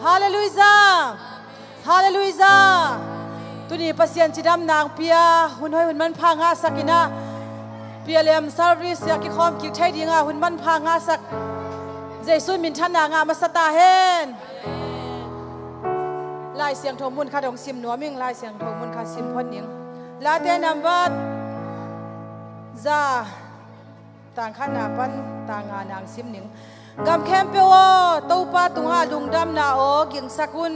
ฮาเลลูยาฮาเลลูยาตุนีปัสยันจิดำนางเปียหุ่นห้อยหุ่นมันพางาสักินะเปียเลมซาริสยากิคอมกิใช้ดีงาหุ่นมันพางาสักเจสุนมินทันนางามาสตาเฮนลายเสียงทงมุนคาดงซิมหนัวมิ่งลายเสียงทงมุนคาซิมพอนนิงลาเตนัมบัดซาต่างขนาปันต่างงานางซิมนิงกำแคมเปวตู้ปาตุงาลุงดำนาโอกิงสักุน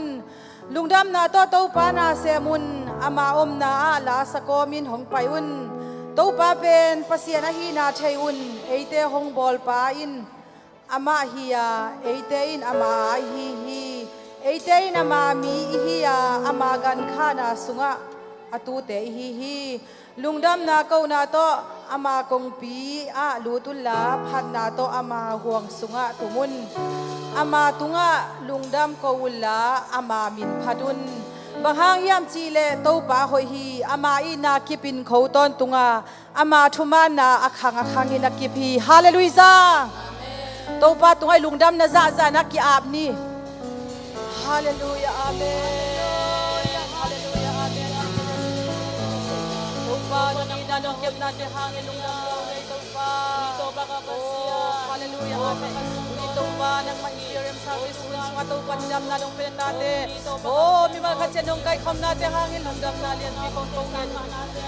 ลุงดำนาโตตู้ปานาเซมุนอามาอมนาลาสโกมินหงไปอุนตู้ปาเป็นปัสยานาฮีนาเทอุนเอเตหงบอลปาอินอามาฮียาเอเตอินอามาฮีเอเตอินอามามีฮียาอามากันขานาสุงะอตูเตฮีลุงดำนาเกานาโตอามากงปีอาลูตุลาพันนาโตอามาห่วงสุงะตุมุนอามาตุงะลุงดำเกาลาอามามินพัดุนบางหางยามจีเลโตปาหอยฮีอามาอีนาคิปินเขาตอนตุงะอามาทุมานาอคังอินักกิพีฮาเลลูยาโตปาตุงะลุงดำนาซานักกิอาบนี่ฮาเลลูยาอาเมนฮาเลลูยาอาเมนTupa nina nong kem nate hangin nung nangay tupa. Ito baka kasya. Hallelujah. Amen. Ito pa nang ma-experience service kung mga tupa niyam na nung pinan natin. Oh, may mga katya nung kay kom nate hangin nung dam na liyan may kong tungin.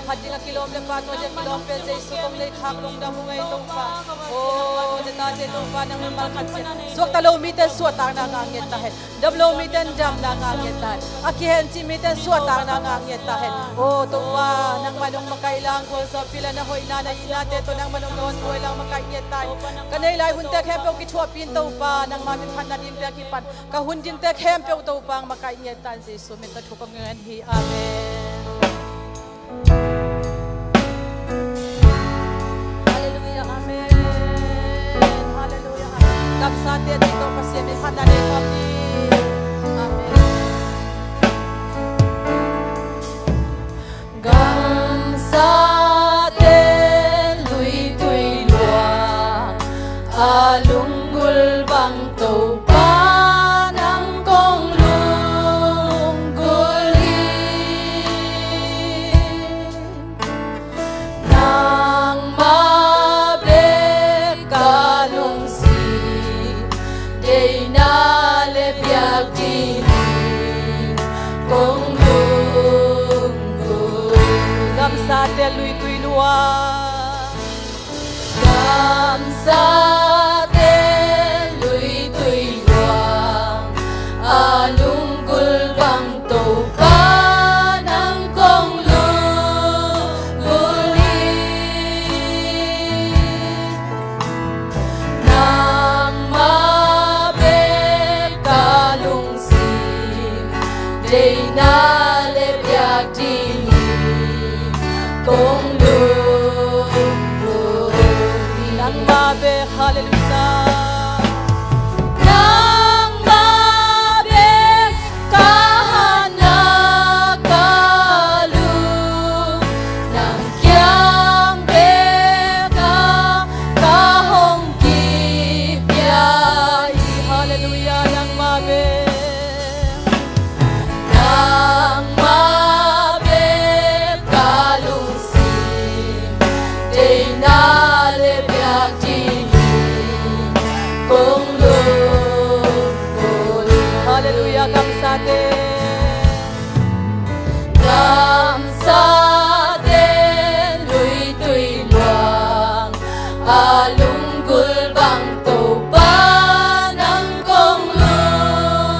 Hati nga kilomle pa to dyan kilomle sa iso kong laikhak nung dam mo ngay tupa. Oh, natate tupa nang may mga katya. Suwag talo miten suwatang nangangit tahin. Dablo miten dam nangangit tahin. Akihen si miten suwatang nangangit tahin. Oh, tupa nang manong makailang ko sa pila na hoy nanay inate to nang manong noon ko ilang makainyetan kanay lai huntek hempew kichwa pinto pa nang mamiphan na din kipan kahundin tek hempew to pang makainyetan si sumit at hukang ngayon hi amen hallelujah amen hallelujah kapsate dito kasi may hananin kami amen sa ten lui tui luang alunggul bang tau pa nang kong lunggulin nang mabek kalung si day na lebiag dini kong sa te lui tui lua gam sa te lui tui lua alunggul bang to pa nang kong lunggulin nang mabek kalung sim day na lebiag dini kong lunggulin nang mabek hallelujah nang mabek kahanagalu nang kiyang beka kahong kipyai hallelujah nang mabek nang mabek kalung day na lebiag dini kong lunggulin hallelujah kamsate lui tui luang alunggul bang to pa nang kong lunggulin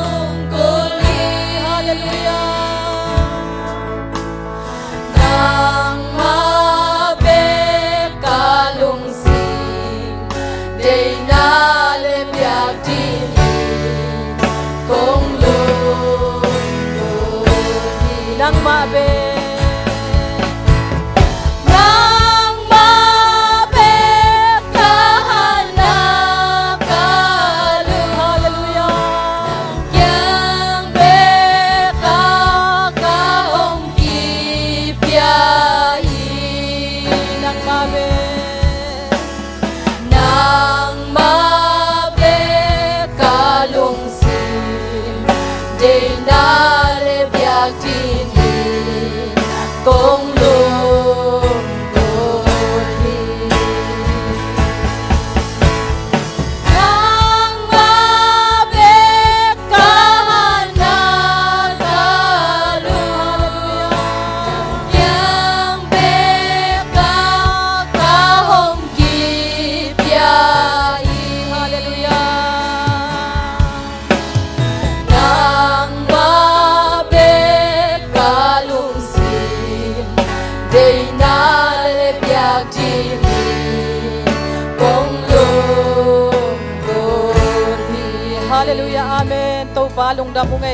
อาเมนตัวป้าลงดำมุงไง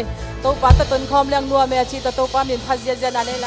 ตัวป้าตะตุนคอมเลี้ยงนัวเมียชีตัวป้ามีพันเจียนาเลไล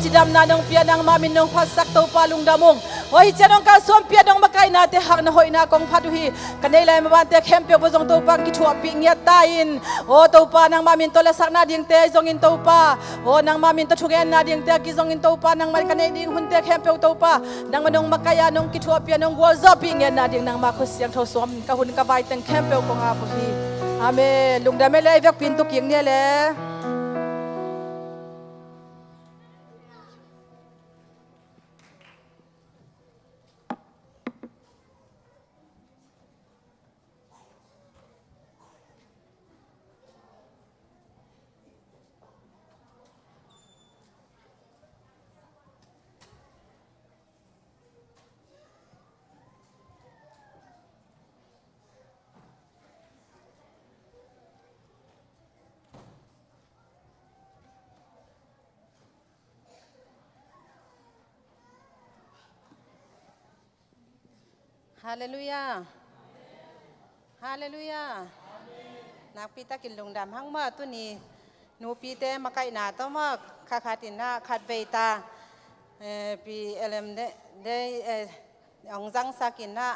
จิดำนาดงเปียนังมามินนงพัสักตัวปาลุงดำงโอ้ยเจ้าน้องกาสวมเปียดงมาไกนาเตหักนหอยนากองพัดุฮีกันในเลยมาวันเตะเข้มเปียบจงตัวปากิชัวปีเงียตาอินโอ้ตัวปานังมามินตัวละสักนาดิงเตจงอินตัวปาโอ้นังมามินตัวชุกเอ็นนาดิงเตกิจงอินตัวปานังมันกันในดิงหุ่นเตะเข้มเปียตัวปานังมันงมากายานงกิชัวเปียนงวัวซาปีเงียนาดิงนังมาคุเสียงทศวมกะหุ่นกะใบเต็งเข้มเปียกองอาบุฮีอาเมลุงดำไม่เลยเวกปินตุกิงเนี่ยแหละฮาเลลูยาฮาเลลูยานักปีตะกินลงดำหั่งมาตุนีหนูปีเตมาไกนาต้องมาขาตินนาขาดเวตาปีเอลมได้องจังสักินนา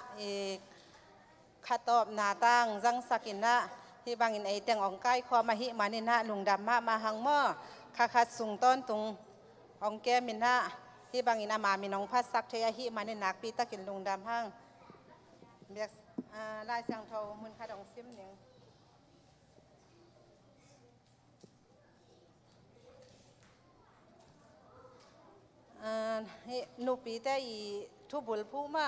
ขาตอบนาตังจังสักินนาที่บางอินไอเตียงองไก่คอมาหิมานินะลุงดำมาหั่งมาขาดสูงต้นตุงองแก้มินะที่บางอินอามามีน้องพัดสักเทียหิมานินักปีตะกินลงดำหั่งเบียกลายเสียงโทมุนคาดองซิมหนึ่งนูปีแต่อีทุบุลผู้มา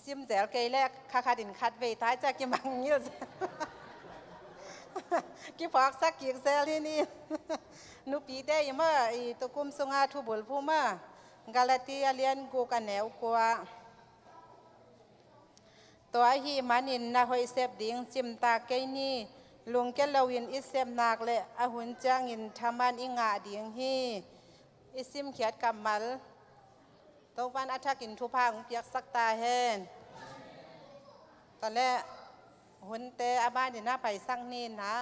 ซิมแจลเกยแรกคาดินคัดเวท้ายจากกิมังเงี้ยกิฟอกสักกิกเซลที่นี่นูปีแต่อีมาอีตุกุมสงอาทุบุลผู้มากาลาตีเลียนกูกันแนวกัวตัวฮีมันินนาหอยเสพดิ่งจิมตาเกนี่ลุงแกลวินอิเสมนักเละอาหุนจางอินทามันอิงาดิ่งฮีอิซิมเขียดกำมัลตัววันอัฐกินทุพังเปียกสักตาเฮนตอนแรกหุนเตอาบ้านดินาไปสั่งนี่นะ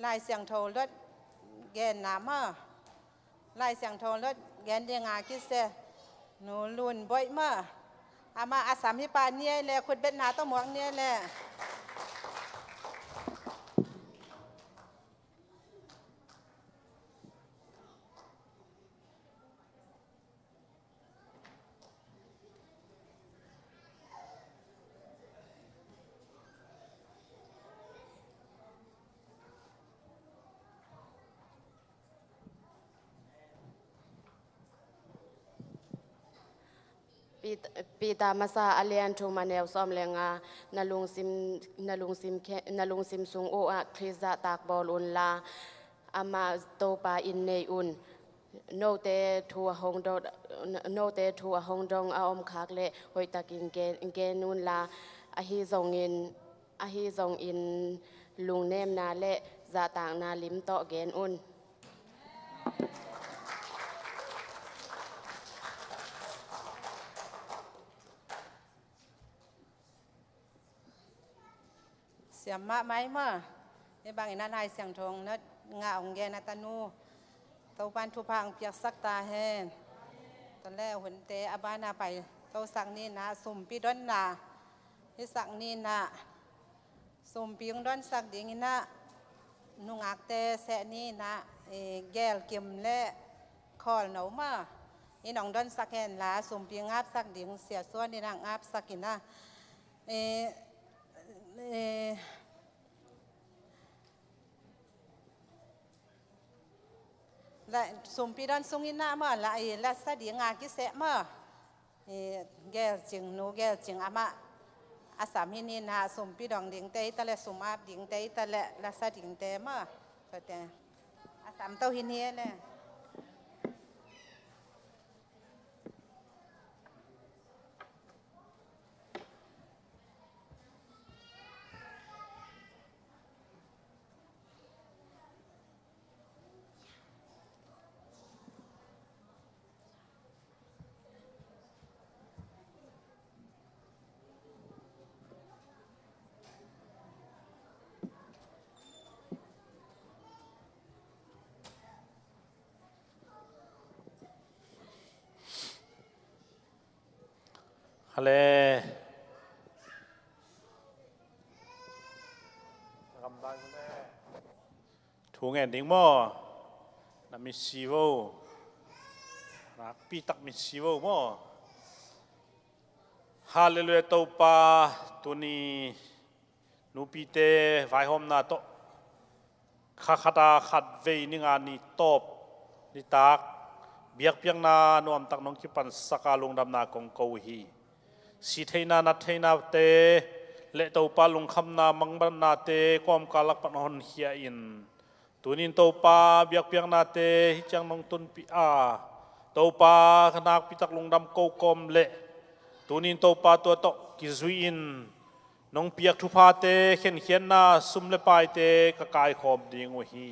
ลายเสียงโทรถแกนน้ำลายเสียงโทรถแกนเดียงาคิดเสหนูลุนบ่อยมาอามาอาสามที่ปานเนี่ยแหละคุณเบ็ดนาต้องหมวกเนี่ยแหละปีตามาซาอเลียนทูมาแนวซ้อมแรงงานาลุงซิมซุงโออะคริซาตากบอลอุนลาอามาโตปาอินเนอุนโนเตทัวฮงดงอาอมคักเลหอยตากินเกนุนลาอาฮิซงอินลุงเนมนาเลซาตางนาลิมโตเกนอุนเสียมมาไหมมาในบางอินนายเสียงทงนัดงาองแกนาตานูเตาบ้านทุพังเปียกสักตาแห้งตอนแรกหุ่นเตอาบ้านาไปเตาสักนี่นะสุ่มปีด้นนาที่สักนี่นะสุ่มปีงด้นสักดิ่งนะนุ่งอักเตแสนี่นะแก้วเก็มและคอหนูมานี่น้องด้นสักแห่นลาสุ่มปีงอาบสักดิ่งเสียส่วนนี่นางอาบสักกินนะและสมปีดันซุงอินนามาละละสะดีงากิเสมาแกจึงโนแกจึงอามาอาสามินีนาสมปีดองดิ่งเตยตะละสมอาบดิ่งเตยตะละละสะดิ่งเตมาแต่อาสามเต้าหินเฮียเลย ฮัลโหลถูกแง่ดิ้งมั่วน้ำมิสิโวนักปีตักมิสิโวมั่วฮาเลลูยาตัวปาตัวนี้นูปีเตไว้หอมนาโตข้าขัดขัดเวนิงานนี้ตบนิตักเบียกเพียงนานวมตักน้องคิปันสกาลงดำนากงโกฮีสิเทนานัทเทนาเตเลตัวปาลงคำนามังบันนาเตความกาลักปันหอนเฮียอินตัวนี้ตัวปาเบียกเพียงนาเตฮิจังน้องตุนปีอาตัวปาขนักปีตักลงดำโกกอมเละตัวนี้ตัวปาตัวโตกิซุอินน้องเปียกทุพาเตเขียนเขียนนาซุมเลปายเตกะกายขอบดิ่งวฮี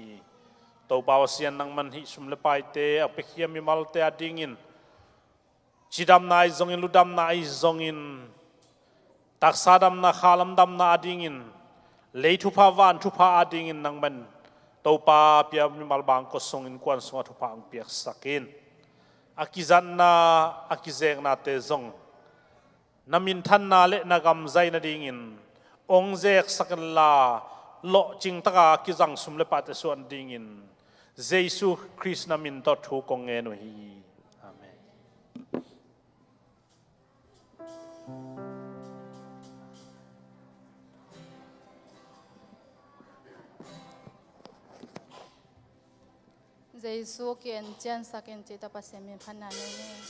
ตัวปาวเสียนนังมันฮิซุมเลปายเตอเปขียมิมัลเตอดิ่งอินจีดำนายซงอินลุดำนายซงอินตักซาดำนาขาลำดำนาอดิ่งอินเลยทุพาวันทุพาอดิ่งอินนังมันตัวปาเปียมิมัลบางก็ซงอินกวนสงทุพาอังเปียกสักินอากิจันนาอากิเซงนาเตซงนามินทันนาเลนากำใจนาดิ่งอินองเจกสักลาโลจิงตะกากิจังสุมเลปาเตส่วนดิ่งอินเยซูคริสต์นามินตอทูกงเงนวฮีอาเมนเยซูเกียนเจนสักเอนจิตาปัสเซมิพันนาเนเนน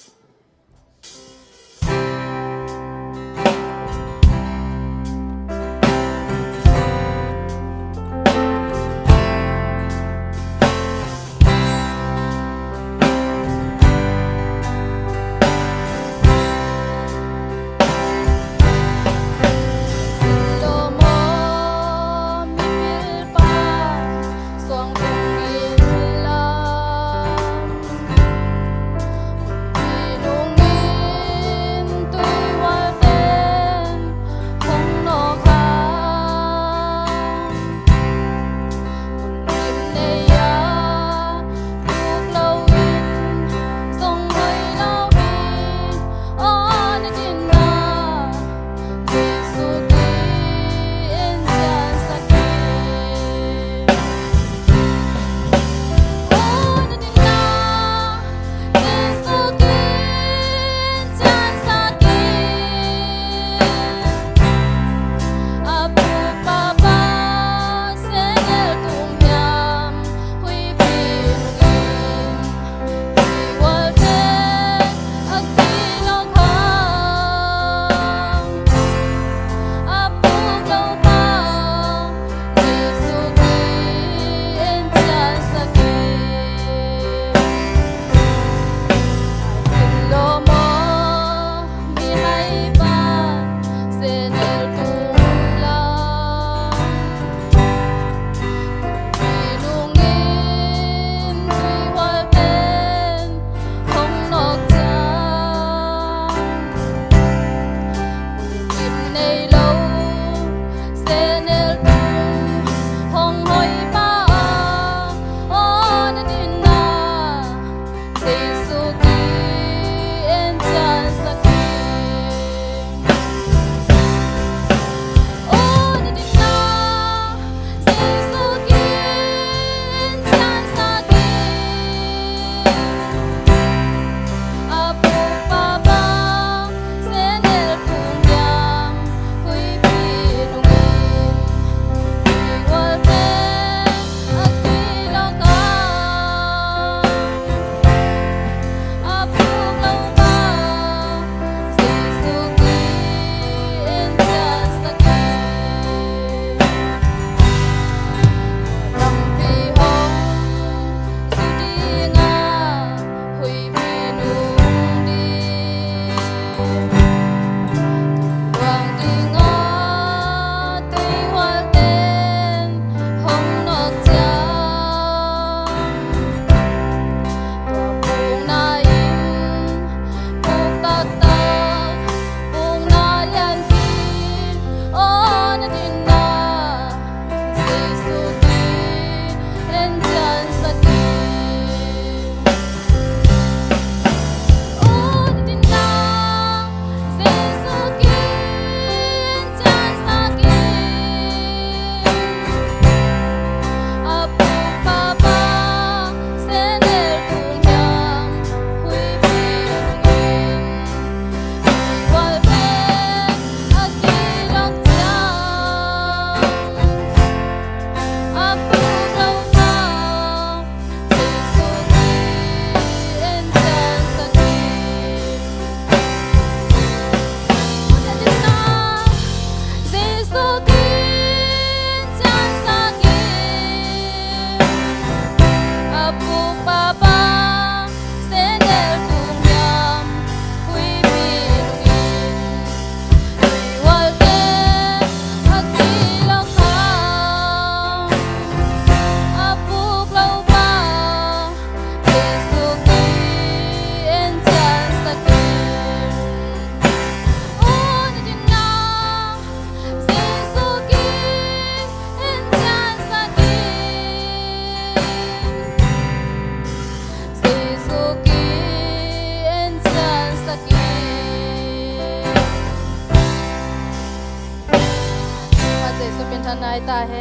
ทนายตาเฮ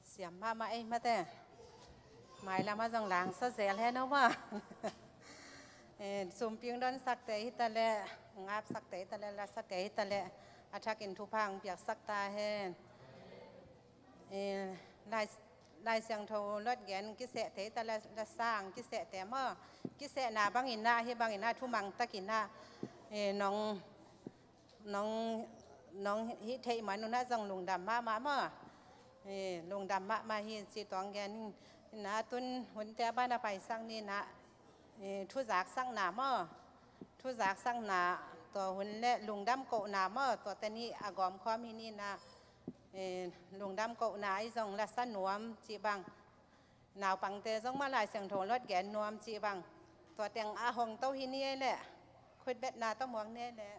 เสียมมาไอ้มาแต่หมายละมาจังหลังซะเสียแล้วนะว่าสุมเพียงดอนสักแต่ฮิตะแลงับสักแต่ฮิตะแลละสักแต่ฮิตะแลอาทักอินทุพังเปียกสักตาเฮได้เสียงโทรถแกนกิเสะเตตะละสร้างกิเสะแต่เมื่อกิเสะนาบางอินนาเฮบางอินนาทุมังตะกินนาน้องฮิเทมันนุนาจังลุงดำมาเมื่อลุงดำมาฮิสิตองแกนนะตุนหุ่นแต่บ้านไปสร้างนี่นะทุจากสร้างหนาเมื่อทุจากสร้างหนาตัวหุ่นและลุงดำโกหนาเมื่อตัวแต่นี้อากอมข้อมีนี่นะลุงดำโกหนาไอ้ทรงละสั้นหนวมจีบังหนาวปังเตะทรงมาลายเสียงโถรถแกนนวมจีบังตัวแต่งอาหงเต้าหินนี่แหละคุดเบ็ดนาต้องมองเนี่ยแหละ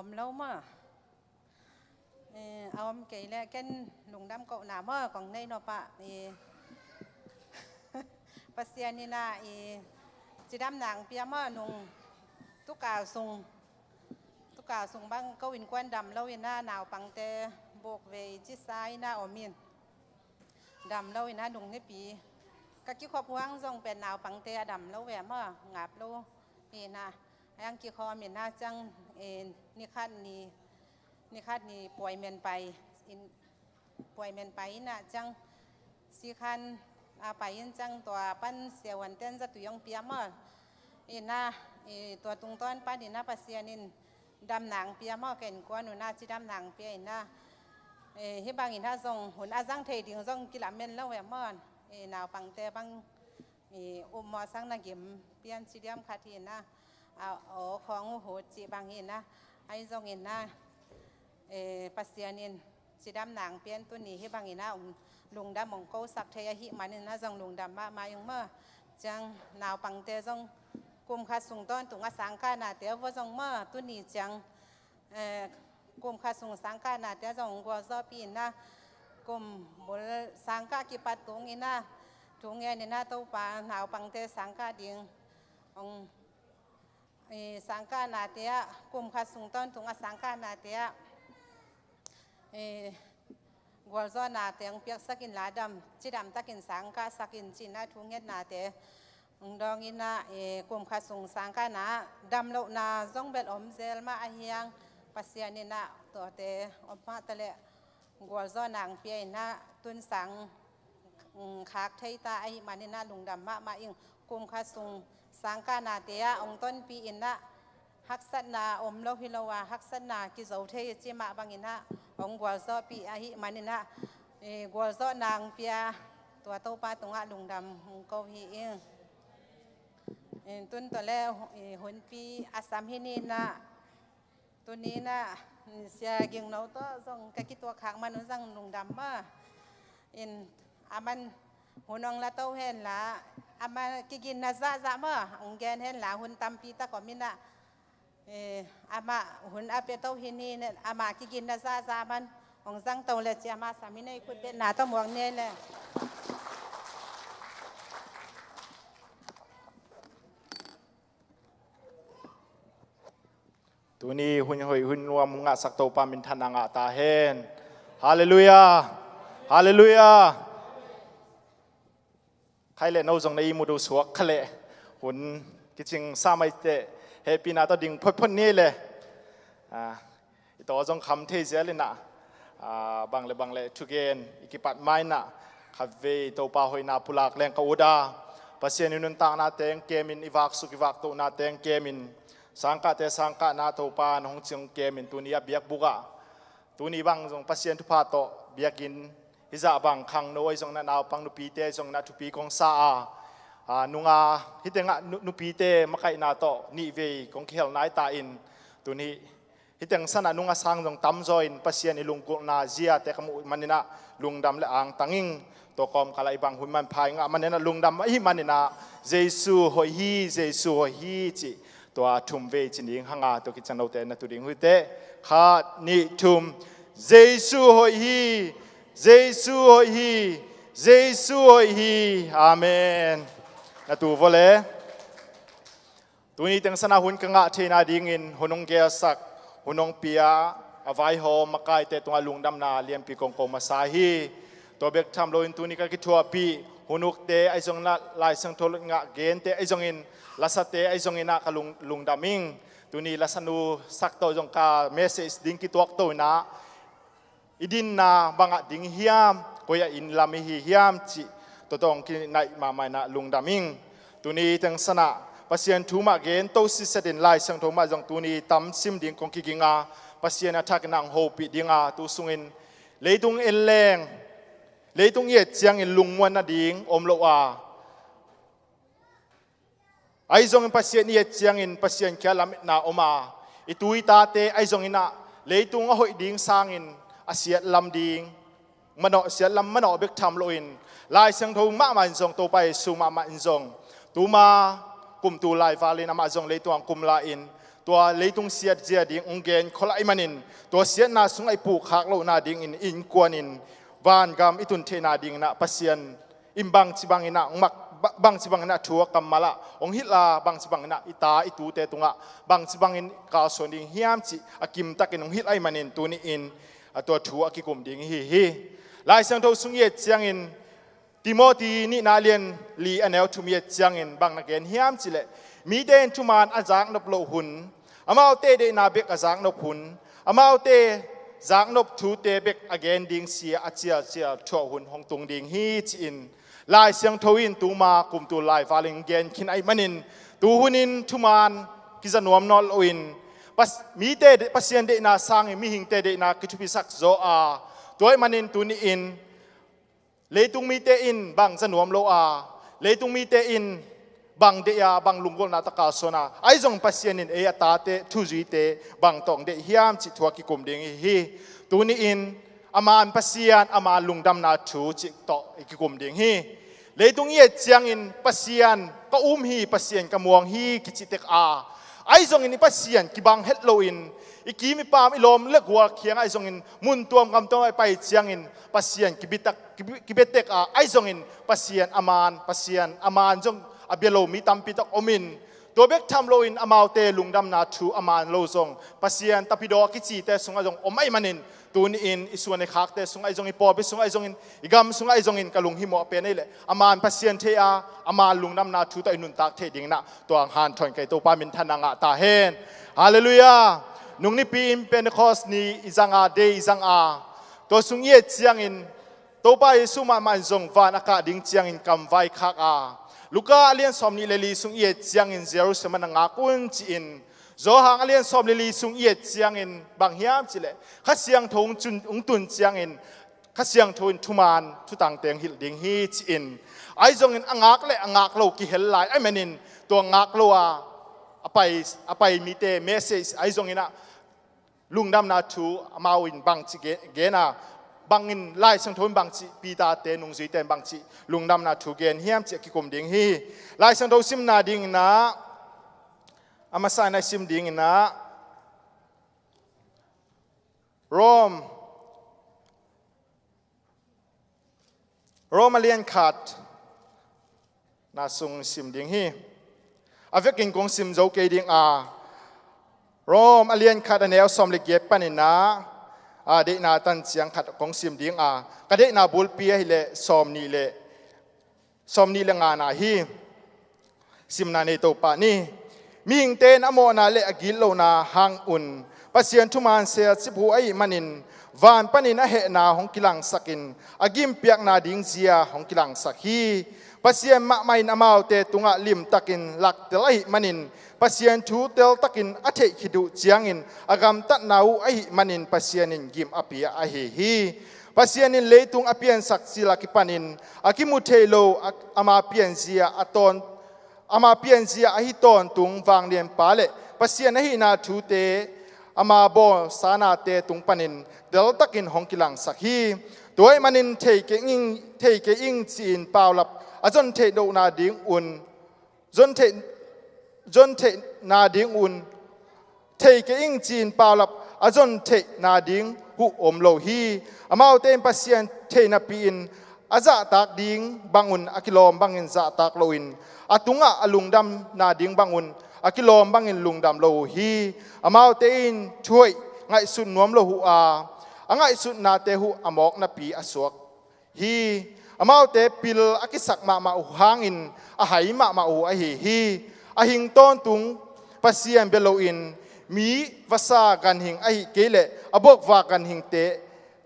อมเล่ามาเอาอมเกยแล้วกันลุงดำเกาะหนาเมื่อของในนอปะปัสเซียนี่นะจีดำหนังเปียมานุงตุกาซุงบ้างก็วินควันดำเล่าวินหน้าหนาวปังเตโบกเวจิซ้ายหน้าอมินดำเล่าวินหน้าดุงในปีกะกี้ขอบวางทรงเป็นหนาวปังเตดำเล่าแหวมงับเล่านะยังกี่คอมีน่าจังนี่คัดนี่ป่วยเมียนไปป่วยเมียนไปน่ะจังสีคันไปยินจังตัวปั้นเสียวันเต้นจะตุยงเปียมน่ะตัวตุงต้นปั้นนี่น่ะปัสเซียนินดำหนังเปียมเก่งกว่าหนูน่าจีดำหนังเปียน่ะเฮบางอินท่าทรงหุ่นอาจังเทดิงทรงกิลาเมนแล้วแหวมหนาวปังเตบังอุมมอสังนักเก็มเปียนจีเดียมคาทีน่ะเอาของโหจีบางเห็นนะไอ้ทรงเห็นนะปัสเซียนินจีดำหนังเปลี่ยนตัวนี้ให้บางเห็นนะลุงดำมองเกาสักเทียหิมันนี่นะทรงลุงดำมาอย่างเมื่อจังหนาวปังเตทรงกลุ่มขัดสูงต้นตุงอสังกานาเตียวว่าทรงเมื่อตัวนี้จังกลุ่มขัดสูงสังกานาเตียวทรงกัวซอปีนนะกลุ่มบนสังกากิปัดตุงนี่นะถุงเงี้ยนี่นะตัวปลาหนาวปังเตสังกาดิ่งสังกานาเตียกลุ่มขัดสูงต้นถุงอสังกานาเตียกัวซอนาเตียงเปียกสกินลาดำจีดำตะกินสังกาสกินจีน่าถุงเงี้ยนาเตียดองอินะกลุ่มขัดสูงสังกานาดำโลนาซ่องเบ็ดอมเซลมาอาเฮียงปัสเซียนินะตัวเตอมมาตะเลกัวซอนางเปียนะตุนสังขากไทยตาไอมานินะลุงดำมาอิงกลุ่มขัดสูงสังกานาเตียองต้นปีอินนะฮักษนาอมโลหิโลวาฮักษนากิโซเทยจิมาบังอินนะองกัวซอปีอาหิมานินะกัวซอนางเปียตัวโตปาตรงอะลุงดำก็พีเองตุนตัวแล้วหุ่นปีอาสามฮินีนะตัวนี้นะเสียกิ่งเราตัวส่งกะกิตัวขางมันนุ่งสั่งลุงดำมาอามันหุ่นองละเต้าเห็นละอามากินนะซะมาองแกนเห็นละหุ่นตำปีตะก็มินะอามาหุ่นอาเปเต้าฮินีเนี่ยอามากินนะซะมันองสั่งเต้าเลยเจียมาสามินคุดเป็นหนาต้องมองเนี่ยแหละตัวนี้หุ่นรวมงะสักโตปามินทนางะตาเฮนฮาเลลูยาฮาเลลูยาใครเล่นเอาจงในมูดูสวกขเละหุ่นกิจงสามัยเตเฮปีนาตัวดิ่งพ่นนี่เลยตัวจงคำเทเจเลยนะบางเลยทุกเกนอิกิปัดไม้นะคาเฟ่ตัวปาหอยนาปุลักแรงกอูดาปัสเซียนุนตางนาเตงเกมินอิวักสุกิวักตัวนาเตงเกมินสังกัดสังกัดนาตัวปานหงเชียงเกมินตัวนี้เบียกบุกะตัวนี้บางจงปัสเซียนทุพาโตเบียกินฮิจาบังคังโน้ยจงนั้นเอาปังนุปีเตจงนั้นทุปีกองซานุงาฮิตงะนุปีเตมาไกนาโตนี่เวกองเขลนายตาอินตัวนี้ ฮิตังสนานุงอาสังจงตั้มจอยน์ปัสยานิลุงกุนาเจียแต่ขมุมันนี่นะลุงดำและอ่างตังอิงตัวกอมกลายบางหุ่นมันพายงะมันนี่นะลุงดำไอ้มันนี่นะเยซูหอยฮีเยซูหอยฮีจิตัวทุ่มเวจินิงหางาตัวกิจนเอาแต่นัตุดิงหุ่นเตะขาดนิทุ่มเยซูหอยฮีเยซูหอยฮีเยซูหอยฮีอาเมนนัตุวอลเลตัวนี้ตั้งสนาหุ่นกังะเทนาดิ่งินหุ่นองเกียสักหุ่นองเปียอวัยโฮมาไกเตตัวลุงดำนาเลียมปีกงกงมาสาฮีตัวเบกทำโลอินตัวนี้ก็คิดทัวปีหุ่นุกเตไอจงละลายสังทลงะเกนเตไอจงอินลาสเตไอจงอินะกับลุงดำมิงตัวนี้ลาสนูสักตัวจงกาเมสเซจดิ่งกิตัวตัวนะอิดินนาบางดิ่งเฮียมก็อย่าอินลามิเฮียมจิตัวตรงกินในมาไม่นะลุงดำมิงตัวนี้ตั้งสนะปัสยานทูมาเกนโตสิเสดินไลสังทมาจงตัวนี้ตั้มซิมดิ่งคงกิงาปัสยานทักนังโฮปิดิ่งาตัวสุงินเลยตุงเอลแรงเลยตุงเย็ดเจียงเอลุงวันนาดิ่งอมโลอาไอจงปัสยานเย็ดเจียงอินปัสยานแค่ลำนาอมาอิตุยตาเตไอจงอินะเลยตุงอหอยดิ่งสร้างอินอาเซียลำดิ่งมันอเสียลำมันอเบกทำโลอินลายสังทมามันจงตัวไปสุมามันจงตัวมากุมตัวลายวาเลนมาจงเลยตัวกุมลาอินตัวเลยตุงเสียเจียดิ่งองเกนคนละไอมันอินตัวเสียนาสุงไอปูขากโลนาดิ่งอินกวนอินวานกามอิตุนเทนาดิ่งนะปัสยันอิมบังจิบังอินะมักบังจิบังอินะทัวกัมมาละองฮิลาบังจิบังอินะอิตาอิตูเตตุงะบังจิบังอินกาส่วนดิ่งเฮียมจิอากิมตักอินองฮิลไอมันอินตัวนี้อินตัวทัวอากิกุมดิ่งฮีลายสังทสุงเยเจียงอินติโมธีนี่นาเลียนลีอันเอลทุมเยเจียงอินบางนักเรียนเฮียมจิเลมีเดนทุมานอาจารย์นบโลหุนอามาเตเดนาเบกอาจารย์นบหุนอามาเตจางนบทูเตเบกอเกนดิงเสียอาเจียเจียทัวหุนหงตุงดิงฮีจินลายเสียงทวินตูมากุมตูลายฟาลิงเกนคินไอมันินตูหุนินทุมานกิจนวมนอลอินมีเตปัสยันเดนาสังมีหิงเตเดนาคิทุพิสักโซอาตัวมันินตูนี่อินเลยตุงมีเตอินบางสนวมโลอาเลยตุงมีเตอินบางเดียบางลุงกลนาตกาโซนาไอจงปัสยานินเอตาเตทุจีเตบางตองเดียมจิตทัวกิกุมเดงฮีตัวนี้อินอามานปัสยานอามาลุงดำนาทูจิตโตกิกุมเดงฮีเลยตุงเยจียงอินปัสยานก็ฮีปัสยานกมวงฮีกิจิตเตกอาไอจงอินปัสยานกิบังเฮตโลอินอีกีมีปามอิลมเลือกหัวเคียงไอจงอินมุนตัวกำตัวไปเจียงอินปัสยานกิบิเตกอาไอจงอินปัสยานอามานจงอเบโลมีตัมปิตกอมินตัวเบกทำโลอินอมาวเตลุงดำนาทูอามานโลซงปัสยานตปิโดกิจิเตสุงไอจงอมไอมันอินตัวนี้อินอิส่วนในขากเตสุงไอจงอินปอบิสุงไอจงอินอีกำสุงไอจงอินกะลุงหิมอเป็นนี่แหละอามานปัสยานเทียอามานลุงดำนาทูตัวอินุนตักเทดิ่งนะตัวอังหันถอนไก่ตัวปามินทันงะตาเฮนฮาเลลูยานุ่งนี่ปีอิมเป็นคอสนีอิจังอาเดอิจังอาตัวสุงเยเจียงอินตัวไปสุมามันจงวานอากาศดิ่งเจียงอินกำไว้ขากอาลูกอาเลียนสอมนิเลลีสุงเยเจียงอินเยรูซาเล็มนังอากุนจีอินโจฮังอาเลียนสอมนิลีสุงเยเจียงอินบางเฮียมจิเลข้าเสียงทงจุนองตุนเจียงอินข้าเสียงทงทุมานทุตังเตียงหิลดิงฮีจีอินไอจงอินอ่างเละอ่างโลกิเฮลไลไอเมนินตัวอ่างโลอาอไปมีเตเมสเซจไอจงอินะลุงดำนาทูมาวินบางจิเกนาบางอินไล่สังทนบางจิปีตาเตนุงจุยเตนบางจิลุงดำนาทูเกนเฮียมจิกิกุมดิ่งฮีไล่สังทนซิมนาดิ่งนะอามาสายในซิมดิ่งนะโรมาเลียนขัดนาซุงซิมดิ่งฮีอาเวกินกงซิมโจเกดิ่งโรมอเลียนขัดอันเอลสมลิเกปันินะเดนาตันเสียงขัดของซิมดิ่งก็เดนาบุลปีให้เลสมนีเลงานาฮีซิมนาเนโตปานีมีหิงเตนอโมนาเลอกิลโลนาหังอุนปัสยันทุมานเสียสิบหัวไอมันินวานปานินะเหนาของกิลังสักินอากิมเปียกนาดิ่งเสียของกิลังสักฮีปัสยันมะไม่นามาวเตตุงะลิมตักินหลักเตลัยมันินปัสยันทูเตลตักินอเทขิดุเจียงอินอากามตัดนาวไอมันินปัสยันินกิมอภิยาเฮฮีปัสยันินเลตุงอภิยันสักศิลากิปันินอากิมุเทโลอามาเปียนเสียอตอนอามาเปียนเสียอหิตอนตุงวางเลียนปาเลปัสยันหินาทูเต อามาโบสานาเตตุงปันินเดลตักินหงกิลังสักฮีตัวมันนินเทเกอิงจีนเปล่าลับอาจนเทโดนาดิงอุนจนเทนาดิงอุนเทเกอิงจีนเปล่าลับอาจนเทนาดิงหุอมโลฮีอามาเตมปัสเซียนเทนาปีนอาจะตากดิงบังอุนอากิโลมบังอินจะตากโลอินอาตุงะอลุงดำนาดิงบังอุนอากิโลมบังอินลุงดำโลฮีอามาเตอินช่วยไงสุนนวมโลหูอาไงสุนนาเตหูอมอกนาปีอสวกฮีอามาเตปิลอากิสักมาอุหางอินอาไหมาอุอาฮีอาหิงต้นตุงปัสเซียนเบโลอินมีภาษากันหิงไอเกเลอบกว่ากันหิงเต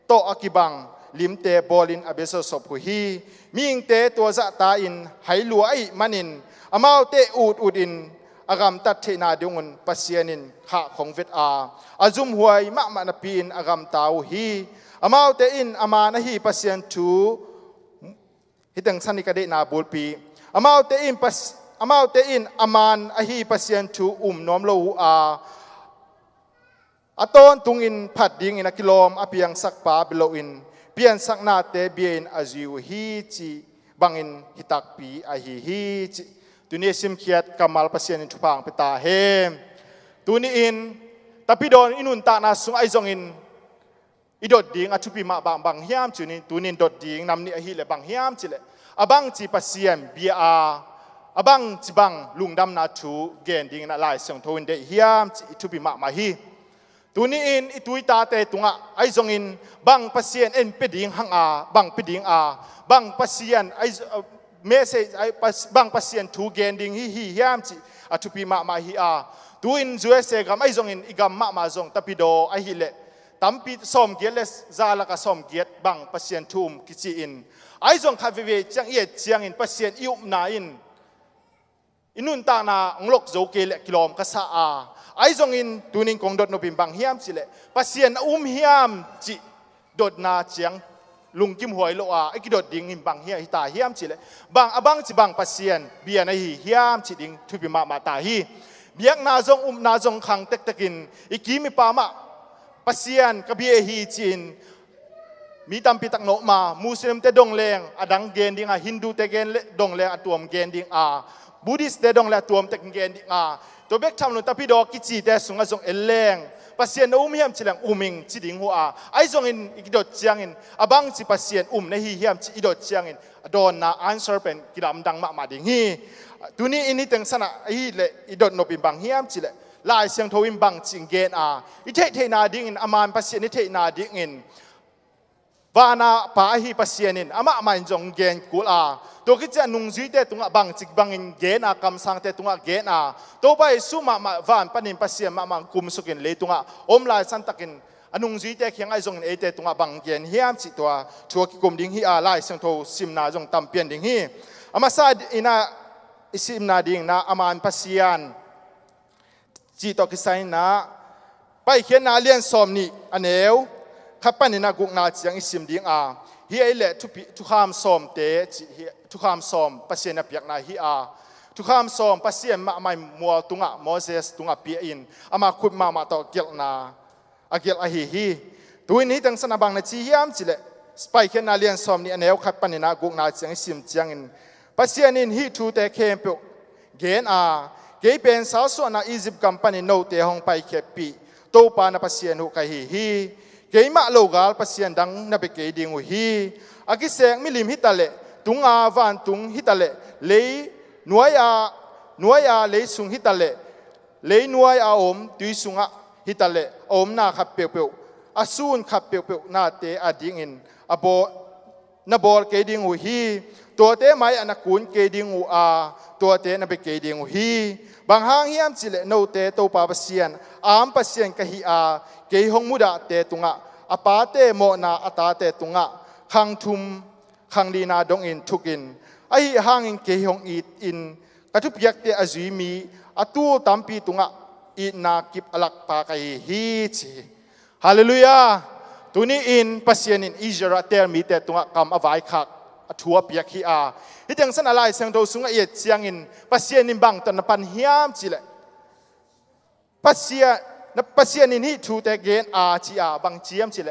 โตอากิบังลิมเตบอลินอเบโซศพฮีมีหิงเตตัวจะตาอินไหลัวไอมันินอามาเตอูดอินอากามตัดเทนาดงุนปัสเซียนินข้าของเวทอาจุมหวยมะมันปีนอากามตาวฮีอามาเตอินอามานะฮีปัสเซียนทูฮิตังสันนิกาเดนาบุลปีอามาเตอินอามานอฮีปัสเซียนทูนอมโลอาตอนตุงอินผัดดิงอินกิโลมอเปียงสักปาเบโลอินเปียนสักนาเตเบียนอาจิวฮีจีบังอินฮิตักปีอาฮีจีตุนี้ซิมเคียดกัมมัลปัสเซียนทุพังเปตาเฮมตุนี้อินแต่พี่โดนอินุนตานาสุงไอจงอินอีดดดิงอชุปีมาบางเฮียมจุนี้ตุนี้ดดดิงนำนี่อฮีเลบางเฮียมจิเลอบังจีปัสเซียนเบียอาบังจีบังลุงดำนาทูเกนดิงนาลายเสียงทวินเดเฮียมจีทุปีมาฮีตัวนี้อินอิตุยตาเตตุงะไอจงอินบังปัสเซียนเอ็นเป็ดิงหังบังเป็ดิงบังปัสเซียนไอเมสเซไอบังปัสเซียนทูเกนดิงฮียามจิอทุปีมาฮีตัวอินจูเอเซกัมไอจงอินอีกัมมาจงตะปิโดไอฮิเลตัมปีสมเกียเลสซาลากาสมเกียบังปัสเซียนทูมกิจิอินไอจงคาเวจังเอียจังอินปัสเซียนอิอุมนาอินนุนตานาองลกโจเกเลกิโลมกษาไอจงอินตุนิงกงดดนบิมบังเฮียมจิเลปัสเซียนเฮียมจิดดนาเจียงลุงกิมหวยโลไอกิดดดิ่งอิมบังเฮียฮิตาเฮียมจิเลบังบังจิบังปัสเซียนเบียนไอเฮียมจิดิ่งทุบิมาตาฮีเบียกนาจงนาจงขังเต็กตะกินอีกีมีปามาปัสเซียนกะเบียฮีจินมีตามปีตักโนมามุสลิมเตดงเลงอดังเกนดิงฮินดูเตเกนดงเลงอตัวมเกนดิงบูดิสเตดงเลตัวมเตเกนดิงตัวเบกทำนุตาพิดอกิจิเตสุงจงเอเลงปัสเซียนเฮียมจิเลงมิงจิดิงหัวไอจงอินอีกดดเจียงอินบังจิปัสเซียนในเฮียมจิอีดดเจียงอินโดนนาอันเซอร์เป็นกิรามดังมาดิงฮีตัวนี้อินนี่ตั้งสนะอีเลอีดดนบิมบังเฮียมจิเลลายเสียงทวิมบังจิงเกนอีเทนาดิงอินอามานปัสเซียนเทนาดิงอินวานาปาฮีปัสเซียนินอามามันจงเกนกุลตัวกิจนุงจุยเตตุงบังจิกบังอินเกนคำสั่งเตตุงเกนตัวไปสุมาวานปนินปัสเซียนมากุมสุกินเลยตุงลายสันตักินอนุงจุยเตเขียงไอจงเอเตตุงบังเกนเฮียมจิตัวชัวกิกุมดิงฮีลายเสียงโทซิมนาจงตำเปียนดิงฮีอามาซาอินาอิซิมนาดิงนาอามันปัสเซียนจีตอกิไซนาไปเขียนนาเลียนสอมนี่อันเอวขับไปในนักกุกนาเจียงอิสิมดิงเฮียเละทุกขามสอมเตทุกขามสอมปัสเซียนเปียกนาฮีทุกขามสอมปัสเซียนมาไม่มัวตุงโมเสสตุงเปียอินอามาคุดมาต่อเกลนาเกลฮีตัวนี้ตั้งสนาบังนาจีฮิมจิเลสไปเขียนนาเลียนสอมนี่อันเอวขับไปในนักกุกนาเจียงอิสิมเจียงอินปัสเซียนินฮีทูเตเคมเปเกนเกยเป็นสาวส่วนนาอียิปต์กัมปานีโนเตหงไปเคปีโตปานาปัสเซียนหุกฮีเกยมาโลกาลปัสเซียนดังนับเกยดิงหุฮีอากิเซงมิลิมฮิตาเลตุงวันตุงฮิตาเลเลยนัวยาเลยสุงฮิตาเลเลยนัวยาตุยสุงฮิตาเลนาขับเปียวอาซูนขับเปียวนาเตอดิงอินอบนบอลเกยดิงหุฮีตัวเตไม่อนักกุนเกยดิงหูตัวเตนับเกยดิงหูฮีบางห้างเฮียมจิเลโนเตโตปาปัสเซียนปัสเซียนกะฮีเกยหงมุดาเตตุงอปาเตโมนาอตาเตตุงคังทุมคังลีนาดงอินทุกินไอห้างอินเกยหงอีอินกระทุบยักเตอจุยมีตูตัมปีตุงอีนากิบอลักปากายฮีจีฮาเลลูยาตัวนี้อินปัสเซียนอินอิจราเตลมีเตตุงกำอวายคักทัวเปียกฮีที่จังสันอะไรเสียงโดสุงเอียดเสียงอินปัสเซียนินบังตอนปันเฮียมจิเลปัสเซีย นับปัสยานินฮิทูเตเกนอาจีอาบังเจียมจิเล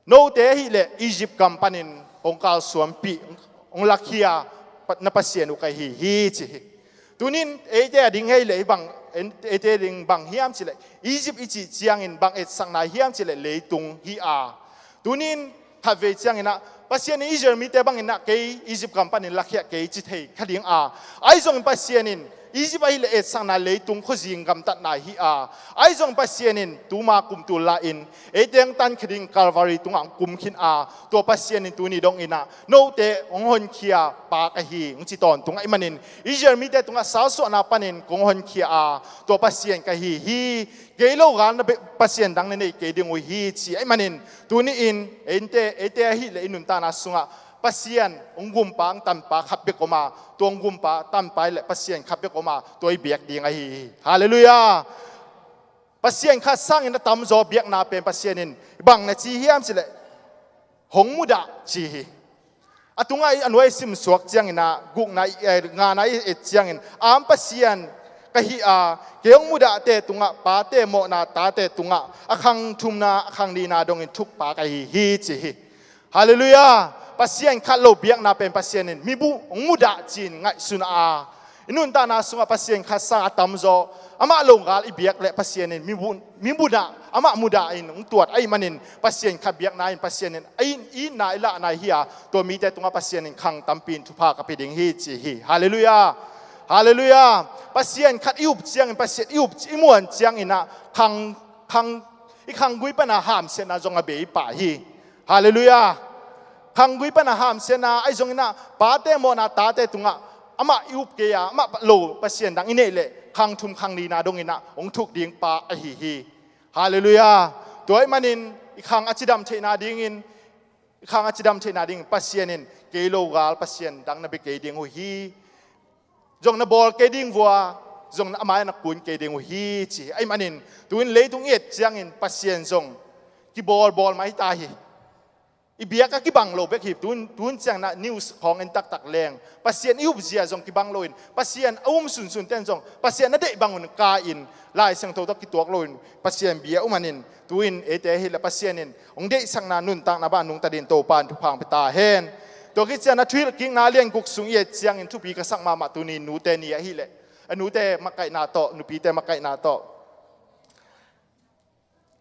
โนเตฮิเลอียิปต์กัมปันินองค์การสวมปีองลักฮียนับปัสยานุกัยฮีจิตุนินเอเจดิ่งให้เลยบังเอเจดิ่งบังเฮียมจิเลอียิปต์อิจิจียงอินบังเอสังนาเฮียมจิเลเลยตุงฮีอาตุนินทับเวจียงอินะปัสยานิอิสราเอลมีแต่บังอินะเกยอียิปต์กัมปันินลักฮียเกยจิตเฮขดิ่งอาไอซงปัสยานินอียิปต์ไอเลเอสังนาเลยตุงขุจิงกัมตัดนาฮีอาไอซงปัสยานินตูมากุมตุลาอินเอเดงตันขดิ่งคาร์วารีตุงอังกุมขินอาตัวปัสยานินตูนี่ดงอินะโนเตองหอนเคียปากะฮีงจิตอนตุงไอมันนินอิสราเอลมีแต่ตุงอาสาวสวนาปันินกงหอนเคียอาตัวปัสยานกะฮีเกโลกันนะปัสยานดังนั้นเกดิงอุฮีชีไอมันนินตูนี่อินเอเตฮีเลอินุนตานาสุงะปัสยานองกุมปังตันปาขับเบกอมาตัวองกุมปาตันไปและปัสยานขับเบกอมาตัวไอเบียกดิงไอฮีฮาเลลูยาปัสยานข้าสร้างอินตามโจเบียกนาเป็นปัสยานินบังนะจีเฮียมสิเลหงมุดะจีอะตุงไออันไว้ซิมสวกเจียงอินะกุกนางานไอเอเจียงอินอามปัสยานกะฮีอาเกียงมุดะเตตุงะปาเตโมนาตาเตตุงะอะคังทุมนาอะคังดีนาดงอินทุกปากะฮีจีฮาเลลูยาปัสยานขัดโลเบียกนาเป็นปัสยานินมีบุมุดะจีนไงสุนอาอินุนตานาสุงะปัสยานขัดสาตัมโจอามาลงกาลอิเบียกและปัสยานินมีบุดะอามามุดะอินองตรวจไอมันนินปัสยานขัดเบียกนาอินปัสยานินไออินนาอิละนาฮียตัวมีแต่ตุงะปัสยานินคังตัมปินทุภากะปิดิงฮีจีฮีฮาเลลูยาฮาเลลูยาปัสยานขัดอิอุบเจียงปัสยานอิอุบอิมวนเจียงอินะคังกุยปนาหามเสนาจงอเบยป่าฮีฮาเลลูยาคังกุยปนาหามเสนาไอจงอินะปาเตโมนาตาเตตุงะอามาอิอุบเกียอามาโลปัสยานดังอินเนเลคังทุมคังดีนาดงอินะองทุกดิงปาอฮีฮีฮาเลลูยาตัวไอมันนินอีคังอจิดัมเทนาดิงอินอีคังอจิดัมเทนาดิงปัสยานินเกโลกาลปัสยานดังนเบเกดิงหูฮีจงนบอลเกดิงวัวจงนอามายนักกุนเกดิงหูฮีจีไอมันนินตัวอินเลยตุงเอ็ดจังอินปัสยานจงกีบอลไม่ตายอีเบียกกีบังโลเบกฮิบตุนจังนะนิวส์ของอินตักแรงปัสยานอิวบเจียจงกีบังโลอินปัสยานอุ้มสุนเต้นจงปัสยานนั่นเดบังอุนกาอินลายเสียงโตตะกิตัวโลอินปัสยานเบียอุมันนินตุนเอเตฮิและปัสยานินองเดสังนานุนตังนาบ้านนุงตะดินโตปานทุพังไปตาเฮนตัวกิจนาทวิลกิงนาเลียงกุกสุงเยเจียงอินทุปีกสังมาตุนินนูเตนียฮิเลนูเตมักไกนาโตนูปีเตมักไกนาโต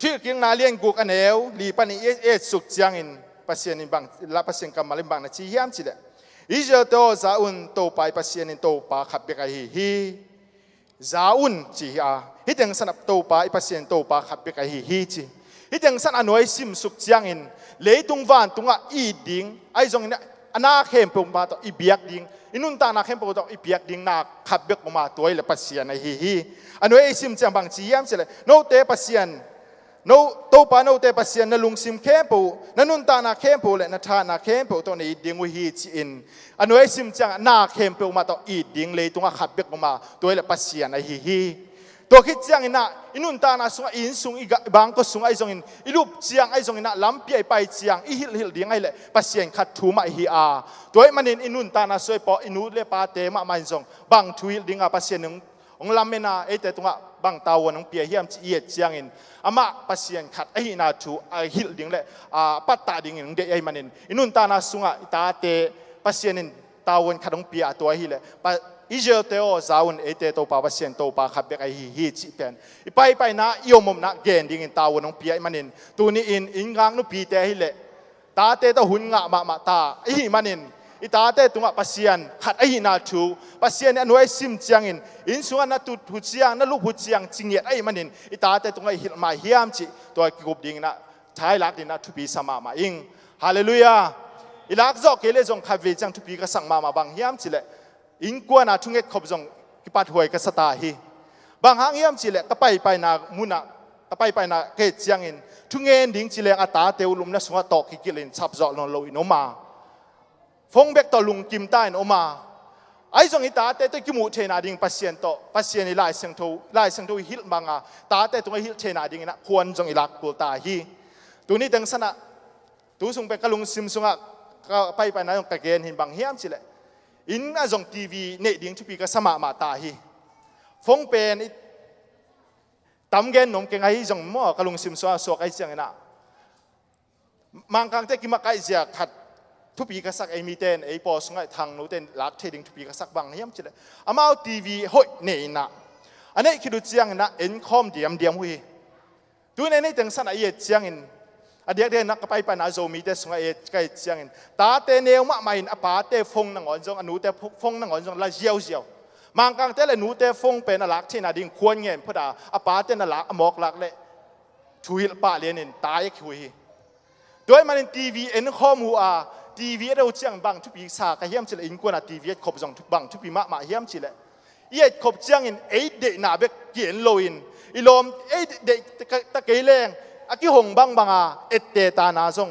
ทวิลกิงนาเลียงกุกอันเอวลีปันเอสุกเจียงอินปัสยานินบังละปัสยานกรรมลิมบังนะชีเฮียมจิเลอิเจโตซาอุนโตไปปัสยานินโตปาขับเบกฮีซาอุนจีอาฮิตังสันโตปาอิปัสยานโตปาขับเบกฮีจีฮิตังสันอนวยซิมสุกเจียงอินเลยตุงวันตุงะอีดิงไอจงอินอนาเข้มปงมาต่ออีเบียกดิงอินุนตานาเข้มปงต่ออีเบียกดิงนาขับเบกมาตัวเลปัสยานฮีอนวยซิมเจียงบังจีเฮียมจิเลโนเตปัสยานโนโตปาโนเตปัสยานนลุงซิมเข้มปูนันุนตานาเข้มปูและนัทานาเข้มปูตัวนี้ดิงวิฮีจีอินอันไว้ซิมจังนาเข้มปูมาต่ออีดิงเลยตรงขับเบกมาตัวเลปัสยานฮีตัวคิดจังอินะอินุนตานาสุงอินสุงอีกบางก็สุงไอจงอินอิลูปเจียงไอจงอินะลำเปียไปเจียงอิฮิลดิงไอเลปัสยานขัดทูมาฮีอาตัวมันอินุนตานาสวยปออินุเลปาเตมาไม่จงบางทวิลดิงอาปัสยานองลำเมนาเอเตตรงะบางตาวันองเปียเฮียมจีเอเจียงอินอามาปัสยานขัดไอนาทูไอฮิลดิงเลปัตตาดิงอินเดไอมันอินุนตานาสุงะตาเตปัสยานินตาวันขัดองเปียตัวฮิเลอิเจเตโอซาวนเอเตโตปาปัสยานโตปาขับเบกไอฮีจิเตนไปนะยมมนะเกนดิงอินตาวันองเปียมันอินตัวนี้อินกังนุปีเตฮิเลตาเตตหุ่นงะมาตาไอมันอินอิตาเตตุงะปัสยานขัดไอนาทูปัสยานอันไว้ซิมเจียงอินส่วนนั้นตุหุเจียงนั่นลูกหุเจียงจิงเงียไอมันอินอิตาเตตุงะฮิลมาเฮียมจิตัวกุบดิงนะท้ายลักดินะทุปีสมามาอิงฮาเลลูยาอิลักจอกเกเลจงคาเวจังทุปีก็สั่งมาบางเฮียมจิเลอิงกวนนะทุงเอ็ดขบจงกิปัดหวยก็สตาฮีบางหางเฮียมจิเลก็ไปนามุนะก็ไปนาเกจียงอินทุงเงินดิงจิเลอาตาเตวลุมนะสุงะตอกกิเลนชับจอกนนโลอินอมาฟงเบกต่อลุงกิมใต้นอมาไอ้จงอิตาเตตัวกิมูเทนาดิงปัสยานโตปัสยานิไลเซงโตฮิลบังอาตาเตตรงฮิลเทนาดิงนะควรจงอิลักกุลตาฮีตัวนี้ดังสนะตัวสุงเปกลุงซิมสุงะก็ไปนะจงกะเกนหินบังเฮียมจิเลอินอาจงทีวีเนดิงทุปีก็สมามาตาฮีฟงเป็น ตำเงินนมเก่งไอ้จงมั่วกะลุงซิมสวาสวกไอ้เจียงน่ะมังกังเตกิมาไก่เจียขัดทุบีกษักไอ้มีเต้นไอ้ปอสงไอ้ทางโน้เต้นลักเทดิ้งทุบีกษักบางเฮียมจิเลยอามาเอาทีวีหอยเนยน่ะอันนี้คิดดูเจียงน่ะเอ็นคอมเดียมหุยตัวในนี้ถึงสันไอ้เจียงอินอดีตเดือนนักไปปนาโซมีเตสงไอ้ไก่เจียงอินตาเตเนียวมะไม่อินอปาเตฟงนังอ่อนจงอนุเตฟงนังอ่อนจงละเจียวมังกังเตเลนูเตฟงเป็นลักที่นาดิ้งควรเงินพอดาอปาเตนลักหมอกลักเลยช่วยปะเลียนินตายคุยด้วยมันทีวีเอ็นข้อมูลทีวีเราเจียงบังทุกปีสากเฮียมจิเลอินกวนทีวีขบจงทุกบังทุกปีมาเฮียมจิเลเอียดขบเจียงอินเอ็ดเดนาเบกเกียนโลอินอีลมเอ็ดเดตะเกยแรงอากิหงบังบังเอ็ดเตตานาซง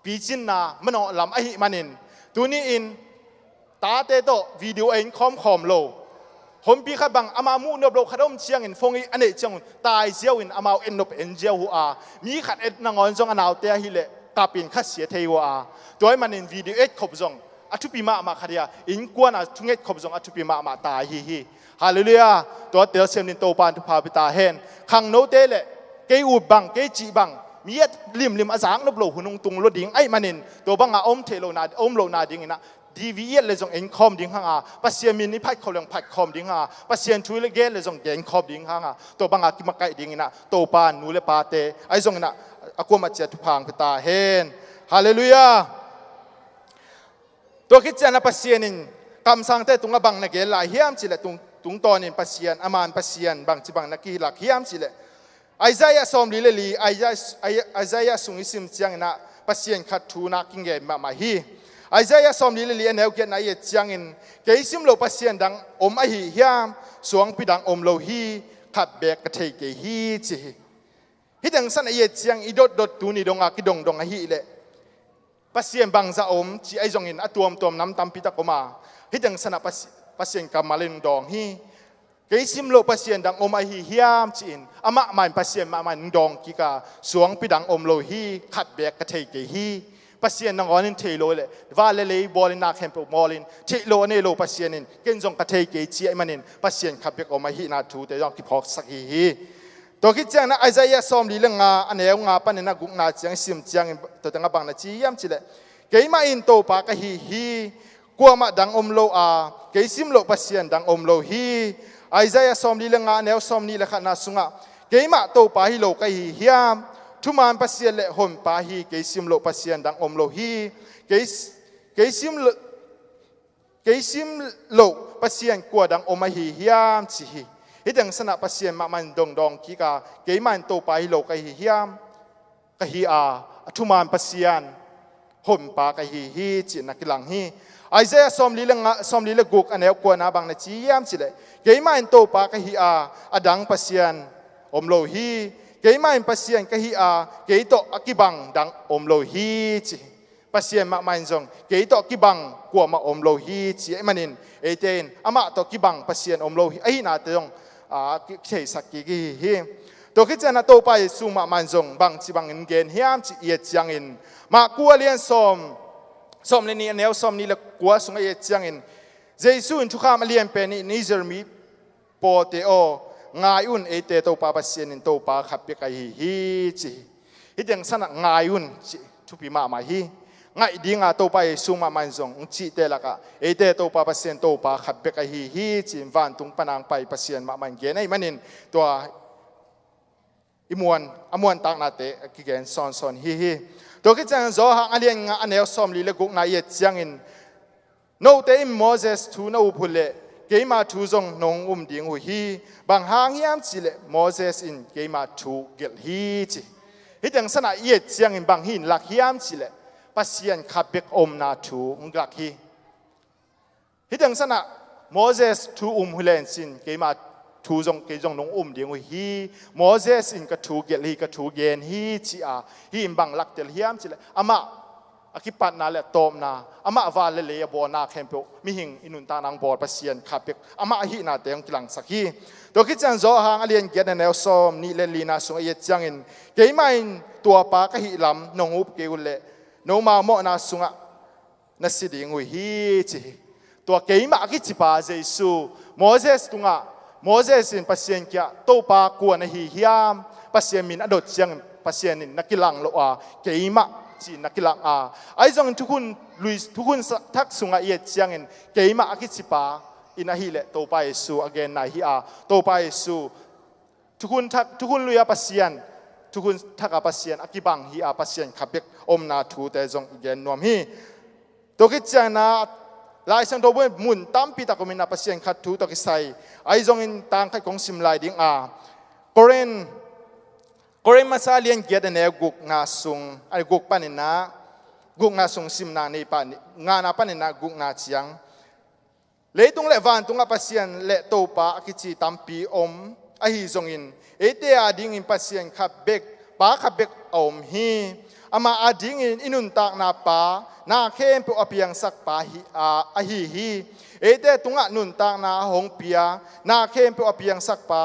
ปีจินนามันอลำไอหิมันินตัวนี้อินตาเตโตวิดีโอเอ็นคอมโลผมปีขับบังอามามูนบโลขดมเชียงอินฟงอีอันนี้เชียงตายเจียวอินอามาเอ็นนบเอ็นเจียวหัวมีขัดเอ็ดนางอนจงอนาวเตียฮิเลกาปินขัดเสียเทวะตัวมันอินวิดีโอเอ็ดขบจงอัตุปีมาขัดยาอินกวนทุงเอ็ดขบจงอัตุปีมาตายฮิฮาเลลูยาตัวเตลเซมนินโตปานทุพาปิตาเฮนขังโนเตเลเกอูบังเกจีบังมีดลิมอาจางนบโลหุนงตุงรถดิ่งไอ้มันอินตัวบังอมเทโลนาอมโลนาดิ่งนะดีวีเอเลยจงเอ็นคอมดิ่งห่างปัสเซียมินิพัดเขาเรื่องพัดคอมดิ่งห่างปัสเซียนช่วยเลยเกลเลยจงเอ็นคอมดิ่งห่างตัวบังกิมาไกดิ่งนะตัวปานนูเลปาเตไอ้จงนะอากวมาเจตุพังพิตาเฮนฮาเลลูยาตัวคิดเจนะปัสเซียนินคำสั่งเตตุงบังนักเกลลายเฮียมจิเลตุงตอนนินปัสเซียนอามานปัสเซียนบังจิบังนักกีฬาเฮียมจิเลไอซายาสอมลีเลลีไอซายาสุงอิสิมเจียงนะปัสเซียนขัดทูนักกิงเกมาฮีไอซายาสอมลีเลลีอันเอวเกนไอเอเจียงอินเกยซิมโลปัสเซียนดังอมไอฮีเฮียมสวงปิดังอมโลฮีขัดเบกกะเทเกฮีจีฮิดังสันไอเอเจียงอีดดตูนี่ดงอากิดงไอฮีเลปัสเซียนบังซาอมจีไอจงอินอตัวมน้ำตำปิตะกมาฮิดังสันปัสเซียนกำมาเลนดองฮีเกยซิมโลปัสเซียนดังอมไอฮีเฮียมจีนอามามันปัสเซียนมามันดองกิกาสวงปิดังอมโลฮีขัดเบกกะเทเกฮีปัสเซียนนังอนินเทโลเลวาเลบอลินนาเข้มปุมอลินเทโลเนโลปัสเซียนินเกนจงกะเทเกจีไอมันนินปัสเซียนขับเบกอมไอฮีนาทูเตยองกิพอกสักฮีตัวคิดเจียงนะไอซายาซอมลีเลงาอันเอวงาปันนักกุนาเจียงซิมเจียงตัวตั้งบังนาจียามจิเลเกยมาอินโตปากะฮีกัวมาดังอมโลเกยซิมโลปัสเซียนดังอมโลฮีไอซายาซอมลีเลงาแนวซอมนี่ละขนาสุงะเกยมาโตปาฮิโลกะฮีเฮียมทุมานปัสเซียนเลหนปาฮีเกยซิมโลปัสเซียนดังอมโลฮีเกยซิมโลปัสเซียนกัวดังอมฮีเฮียมจิฮีฮิดังสนะปัสเซียนมามันดองกิกาเกยมันโตปาฮิโลกะฮีเฮียมกะฮีทุมานปัสเซียนหนปากะฮีจินักลังฮีไอเซยสอมลีเลกุกอันเอวกัวนาบังนาจียามจิเลเกยมันโตปากะฮีอดังปัสเซียนอมโลฮีเกยมันปัสเซียนกะฮีเกยโตอกิบังดังอมโลฮีจิปัสเซียนมามันจงเกยโตอกิบังกัวมาอมโลฮีจิไอมันนินเอเตนอามาโตอกิบังปัสเซียนอมโลฮีไอนาเตยงเขสักกิกิฮีตัวคิดจะนาโตไปสุมามันจงบังจิบังอินเกนเฮียมจิเอียจังอินมากัวเลียนสอมเลนี่แนวสอมนี่ละกัวสงเอียจังอินเจสุนทุกขามเลียนเป็นนิจร์มีโปเตโองายอุนเอเตโตปาปัสเซียนินโตปาขับเปกายฮีจิฮิดังสนะงายอุนจิทุปีมาฮีง่ายดีงาโตไปสุมามันจงจิเตละกะเอเตโตปาปัสเซียนโตปาขับเปกายฮีจิวันตุงปนังไปปัสเซียนมามันเกนไอมันนินตัวอมวนตักนาเตกิเกนซอนฮีตัวคิดจังโซหางอเลียงอันเอลซอมลีเลกุกนายเยจังอินโนเตอิมโมเสสทูนาอุพุเลเกมาทูจงนงดิงหูฮีบางหางยามจิเลโมเสสอินเกมาทูเกลฮีจิฮิดังสนะเยจังอินบางหินลักยามจิเลปัสเซียนขับเบกอมนาทูงลักฮีฮิดังสนะโมเสสทูหุเลนสินเกมาทูจงเกจงนงดิงหูฮีโมเสสอินกะทูเกลฮีกะทูเกนฮีจิฮีอิมบังลักเตลยามจิเลอามาอากิปัตนาเลตอมนาอามาวาเลเลบอนาเข้มเปมิหิงอินุนตานางบอดปัสเซียนขับเปกอามาหินาเตียงกิลังสักฮีตัวคิดจังโซหางอเลียนเกียนแนวซอมนี่เลลีนาสงเอเจังอินเกยไม่ตัวปากะหิลำนงอุปเกอุเลโนมาโมนาสุงะนัสดิงุฮีจิตัวเกยมากิจิปาเจซูโมเสสตุงะ โมเสสินปัสเซียนเกียโตปากวนหิฮิยามปัสเซียนมินอดดเจียงปัสเซียนินนักกิลังโลอาเกยมะจีนักกิลังไอ้จงทุกคนลุยทุกคนทักสุงเอียเจียงเงินเกยมะอากิสิปาอินาฮิเลโตปาเอซูอเกนนาฮิโตปาเอซูทุกคนลุยปัสเซียนทุกคนทักปัสเซียนอากิบังฮิปัสเซียนขับเบกอมนาทูแต่จงเกนนวมฮิตัวกิจนาลายสังโตบุญมุนตั้มปีตะกมินาปัสเซียนขัดทูตะกิไซไอ้จงอินต่างขัดของสิมลายดิ้งกอเรนมาซาเลียนเกียดเนกุกงาซุงไอ้กุกปานินากุกงาซุงสิมนาในปานิงานาปานินากุกงาเจียงเลยตรงเลวันตรงปัสเซียนเลโตปากิจิตัมปีอมไอ้ฮิจงอินเอเตอดิ้งอินปัสเซียนขับเบกปาขับเบกอมฮีอามาอดิ้งอินุนตากนาปานาเข้มปุอภิยังสักปาฮิฮีเอเตตรงนุนตากนาหงเปียนาเข้มปุอภิยังสักปา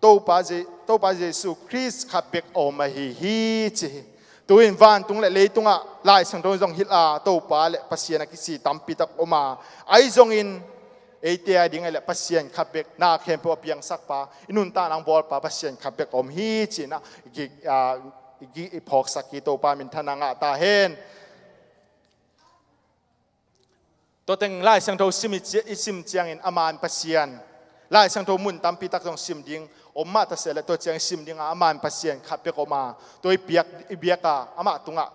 โตปาเยซูคริสต์ขับเบกอมาฮีจีตัวอินวันตรงเลยตรงลายสังโตจงฮิลโตปาเลปัสเซียนกิสิตัมปิตักอมาไอจงอินเอเตียดิ้งเลปัสเซียนขับเบกนาเข้มปุอภิยังสักปาอินุนตานังบอลปาปัสเซียนขับเบกอมฮีจีนะกิพอกสักกิโตปามินทนังตาเฮนตัวเต็งลายสังโตซิมเจียงอินอามานปัสเซียนลายสังโตมุนตัมปีตักตรงซิมดิ้งอมมาตัสเสลตัวเจียงซิมดิ้งอามานปัสเซียนขับเปกอมาตัวเบียกอามาตุงะ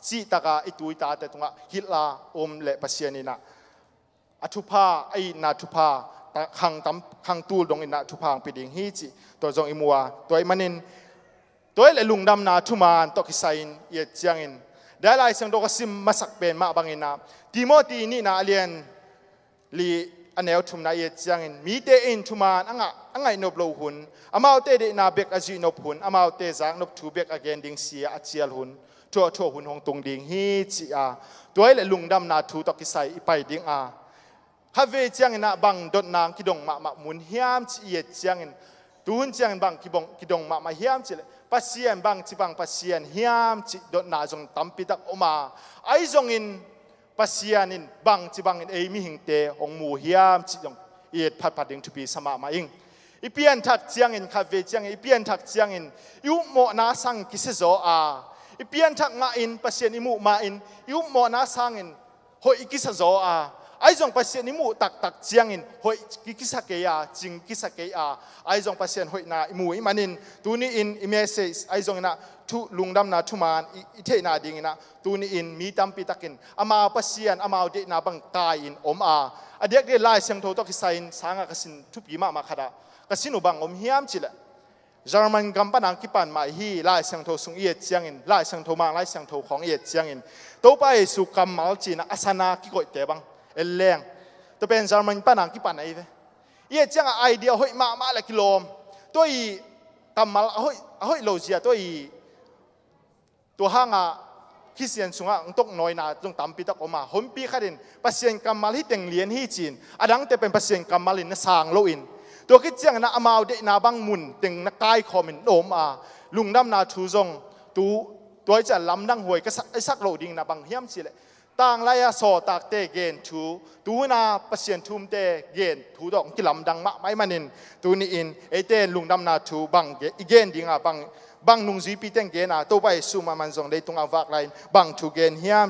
จีตากาอิตุยตาแต่ตุงะฮิลาอมเลปัสเซียนินะอทุพาไอนาทุพาขังตูลดงอินะทุพางปีดิ้งฮีจิตัวจงอิมัวตัวมันนินตัวเลลุงดำนาทุมานตกิไซน์เยเจียงอินได้ลายสังโตกซิมมาสักเป็นมาบังอินะติโมธีนี่นาเลียนลีอันเอวทุมนาเยเจียงอินมีเตอินทุมานอังไงนบโลหุนอามาเตเดนาเบกอจีนบหุนอามาเตจากนบทูเบกอเกนดิงเสียอเจียลหุนทั่วหุนหงตรงดิงฮีจีตัวเลลุงดำนาทูตกิไซไปดิงข้าเวเจียงอินะบังดดนางกิดงมามุนเฮียมจีเยเจียงอินตูนเจียงบังกิดงมาเฮียมจีเลปัสเซียนบังจิบังปัสเซียนเฮียมจิดนาจงตัมปิตักอมาไอจงอินปัสเซียนินบังจิบังอินเอมิหิงเตองมูเฮียมจิจงเอียดพัดดิงทุปีสมามาอิงอีเปียนทักเจียงอินคาเวเจียงอีเปียนทักเจียงอินยุโมนาสังกิเซโซอีเปียนทักมาอินปัสเซียนอิมูมาอินยุโมนาสังอินโฮอิกิเซโซไอจงปัสเซียนอิมูตักเจียงอินโฮอิกิสเกียจิงกิสเกียไอจงปัสเซียนโฮนาอิมูอิมันอินตูนี่อินอิเมเซสไอจงนะทุลุงดำนาทุมานอิเทนาดิงนะตูนี่อินมีตัมปิตักินอามาปัสเซียนอามาเดนาบังกายอินอมอเดียกเดลายเสียงโทตกิไซน์สางกสินทุปีมาขดากสินุบังอมเฮียมจิละจาร์มันกัมปนังกิปันมาฮีลายเสียงโทสุงเอียดเจียงอินลายเสียงโทมังลายเสียงโทของเอียดเจียงอินตัวไปสุกัมมัลจีนะอาสนากิโกยเตบังเอลเลงตัวเป็นจาร์มันปนังกิปันไอเวเอียดเจียงไอเดียหอยมาละกิโลมตัวอีกัมมัลหอยโลเจียตัวห้างคิดเสียนสุงตกน้อยนาจงตามปีตกออกมาหนปีขัดินปัสเซียนกัมมัลที่เต็งเลียนที่จีนอดังแต่เป็นปัสเซียนกัมมัลินสางโลอินตัวคิดเจียงนะอามาเดนาบังมุนเต็งนักกายคอมินโอมลุงดำนาทูจงตัวจะลำดังหวยก็สักโลดิงนาบังเฮียมสิเลยต่างลายโซตากเตเกนทูตัวนาปัสเซียนทุมเตเกนทูดอกที่ลำดังมะไม่มันอินตัวนี้อินเอเตนลุงดำนาทูบังเกนดิงบังนุงจีปีเต็งเกน่ะตัวไปซูมามันจงได้ตรงอาวักไลน์บังทูเกนเฮียม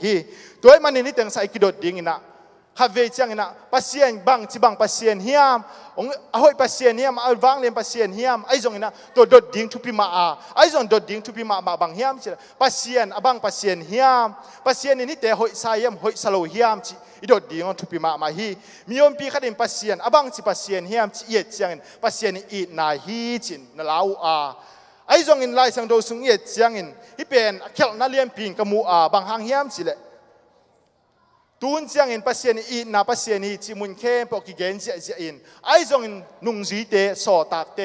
ฮีตัวมันนี่เต็งใส่กิดดิ่งนะข้าเวจังนะปัสเซียนบังจีบังปัสเซียนเฮียมองเอาไว้ปัสเซียนเฮียมเอาวางเลี้ยงปัสเซียนเฮียมไอ้จงนะตัวดดดิ่งทุพิมาไอ้จงดดดิ่งทุพิมาบังเฮียมจีปัสเซียนบังปัสเซียนเฮียมปัสเซียนนี่แต่หอยสายมหอยสโลเฮียมจีอีดดดิ่งทุพิมาฮีมีอมปีขัดเองปัสเซียนบังจีปัสเซียนเฮียมจีเอียดจังปัสเซียนอีนาฮีจินนาลาวไอ้จงอินไล่สังโดสุงเอียดเจียงอินที่เป็นเข่านาเลียนปิงกมูบางหางเฮียมสิเลตูนเจียงอินปัสเซียนอีนาปัสเซียนอีจิมุนเข้มปกิเกนเจียอินไอ้จงอินนุงจีเตสอตากเต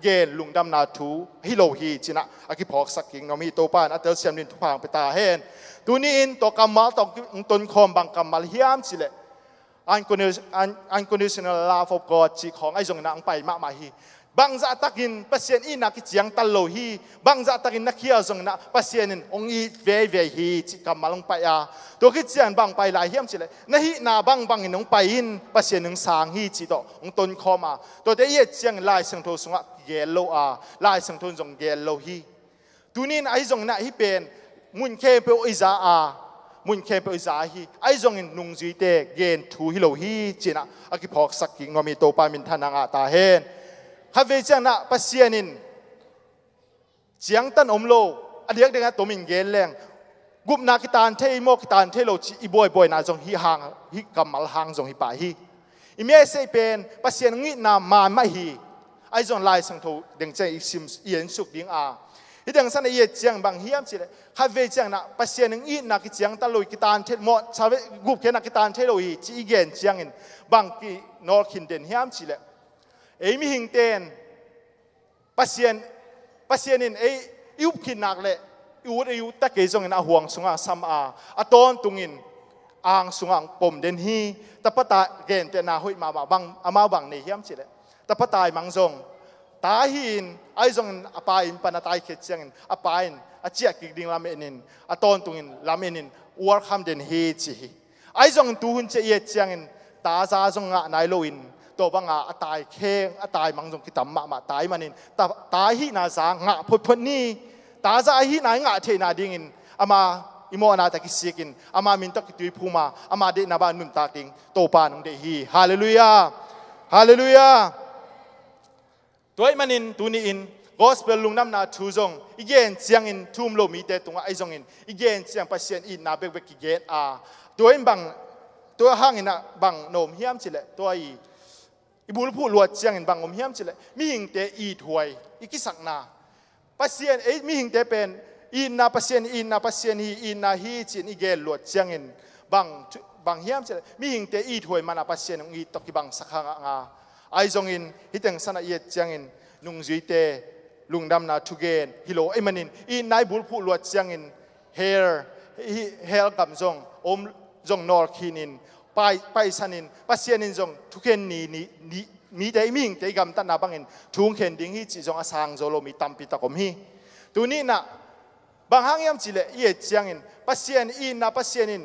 เกนลุงดำนาทูฮิโลฮีจินะอากิพอกสักกิ่งนมีโตปานอัตเตอร์เซียมดินทุพางไปตาเฮนตูนี่อินตัวกำมัลตอกต้นคอมบางกำมัลเฮียมสิเล unconditional love of God จีของไอ้จงอินอังไปมาฮี บางจะตักินปัสเซียนอีนักเจียงตัลโลฮีบางจะตักินนักเขียวจงนะปัสเซียนองอีเวฮีจิกำมาลงไปตัวคิดเจียนบางไปหลายเฮียมสิเลยนะฮีนาบางอินองไปอินปัสเซียนองสางฮีจิโตองต้นคอมาตัวเดียเจียงลายสังโทสงะเกลโลลายสังโทจงเกลโลฮีตัวนี้ไอจงนะฮีเป็นมุนเคเปออิซามุนเคเปออิซาฮีไอจงอินนุงจุยเตเกนทูฮิโลฮีจินะอากิพอกสักกิงมีโตปามินทานางตาเฮนข้าเวจังนะปัสเซียนินเจียงตันอมโลอเดียกเด็กตัวมิงเกลแรงกุมนาคิตานเทยโมคิตานเทโลจีอีบอยนาจงฮิฮังฮิกำมัลฮังจงฮิปาฮีอีเมสเซเป็นปัสเซียนงินามาไม่ฮีไอจงไลสังโทเด็กใจอีซิมเอียนสุกดิ้งฮิดังสันเอียเจียงบางเฮียมสิเลยข้าเวจังนะปัสเซียนงินาคิเจียงตันโลคิตานเทโมชาวกุบเคนาคิตานเทโลฮีจีอีเกนเจียงอินบางกีนอร์คินเดนเฮียมสิเลยมีหิงเตนปัสเซียนินยุบขินนักเลยยุตะเกจงอินห่วงสุงสัมตอนตุงินอ่างสุงปมเดนฮีตะปะตาเกนเตนาหุยมาบังมาบังในเฮียมสิเลยตะปะตายมังจงตาหินไอจงอปายินปนตายเขจงอินอปายินเจียกิดิงลามเอนินตอนตุงินลามเอนินวัวคำเดนฮีจีไอจงตูหุนเจียเจียงอินตาซาจงนายโลอินตัวบังตายเข่งตายมังจงกิตามมาตายมันนินตายฮีนาจางะพุทนี่ตาจาฮีนายงะเทนาดิ่งอินอามาอิโมนาตะกิสิกินอามามินตะกิตุยพูมาอามาเดนาบานุนตากิงโตปานงเดฮีฮาเลลูยาฮาเลลูยาตัวมันนินตัวนี้อินกอสเปลลุงน้ำนาทูจงอีเกนเจียงอินทุ่มโลมีเตตรงไอจงอินอีเกนเจียงปัสเซียนอินนาเบกเบกิเกนตัวอินบังตัวห้างอินนะบังโนมเฮียมสิเลตัวอีบุลพูลวดเจียงอินบังอมเฮียมสิเลยมีหิงเตอีถวยอีกิสักนาปัสเซียนมีหิงเตเป็นอินนาปัสเซียนอินนาปัสเซียนฮีอินนาฮีจินอีเกลลวดเจียงอินบังเฮียมสิเลยมีหิงเตอีถวยมานาปัสเซียนองอีตกิบังสักงาไอจงอินฮิตังสนาเอียเจียงอินนุงจุยเตลุงดำนาทุเกนฮิโลไอมันอินอินนายบุลพูลวดเจียงอินเฮลกับจงอมจงนอร์คินินไปสันินปัสเซียนินจงทุกเข็นนี้มีแต่มิ่งแต่กำตันนาบังอินทุกเข็นดิ้งฮีจีจงอาสังโจโลมีตัมปิตะกมฮีตัวนี้นะบางห้างยามจิเลเอียเจียงอินปัสเซียนอินนะปัสเซียนิน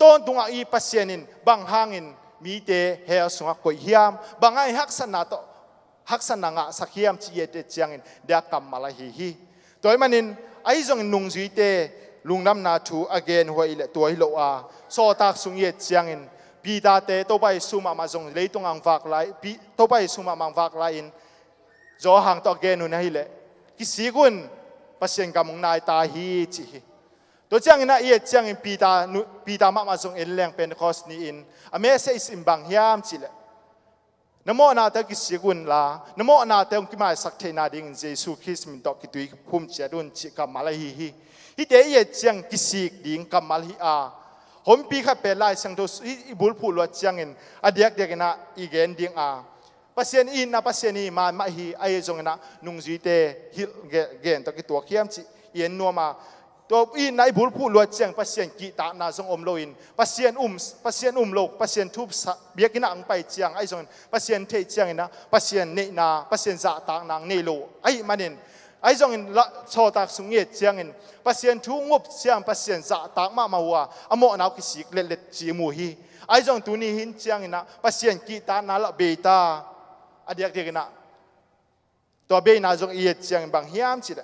ตอนตุงอีปัสเซียนินบางห้างอินมีแต่เฮลสงกอยยามบางไอฮักษณะโตฮักษณะงะสักยามจีเอเตเจียงอินเดียกำมาลาฮีตัวมันอินไอจงนุงจุยเตลุงน้ำนาทูอเกนหัวอิเลตัวฮิโลโซตักสุงเยเจียงอินปีดาเตโตไปสุมามาจงเลยตรงอังฟักไลปีโตไปสุมามังฟักไลอินจอหางตอเกนุนะฮิเลกิสิกุนปัสเซียนกำมงนายตาฮีจีตัวเจียงอินนะเยเจียงอินปีดามาจงเอลแรงเป็นคอสนีอินอเมเซอิมบังฮิามจีเลนโมนาเตกิสิกุนลานโมนาเตองกิมาสักเทนาดิงเจสุคริสมินตอกิตุยพุ่มเจดุนจิกามาลาฮีฮิเตเยเจียงกิสิกดิงกามาลฮีผมปีขับเป็นลายสังทุสอีบุลพูลวดเจียงอินอเดียกเดียกนะอีเกนดิงปัสเซียนอินนะปัสเซียนีมาฮีไอจงนะนุงจีเตฮิเกนตะกิตัวเขียมจีเย็นนัวมาตัวอินนะอีบุลพูลวดเจียงปัสเซียนกีตานาจงอมโลอินปัสเซียนโลกปัสเซียนทุบเบียกินะอังไปเจียงไอจงปัสเซียนเทเจียงนะปัสเซียนเนนาปัสเซียนจ่าตางนางเนโลไอมันอินไอจงอินละโชตักสุงเยเจียงอินปัสเซียนทุ่งบเจียงปัสเซียนจ่าตางมาหัวอโมนาวกิสิกเล็ดจีมูฮีไอจงตัวนี้หินเจียงอินนะปัสเซียนกีตานาละเบตาอเดียกเดียกนะตัวเบนาจงเยเจียงบางฮิมจิด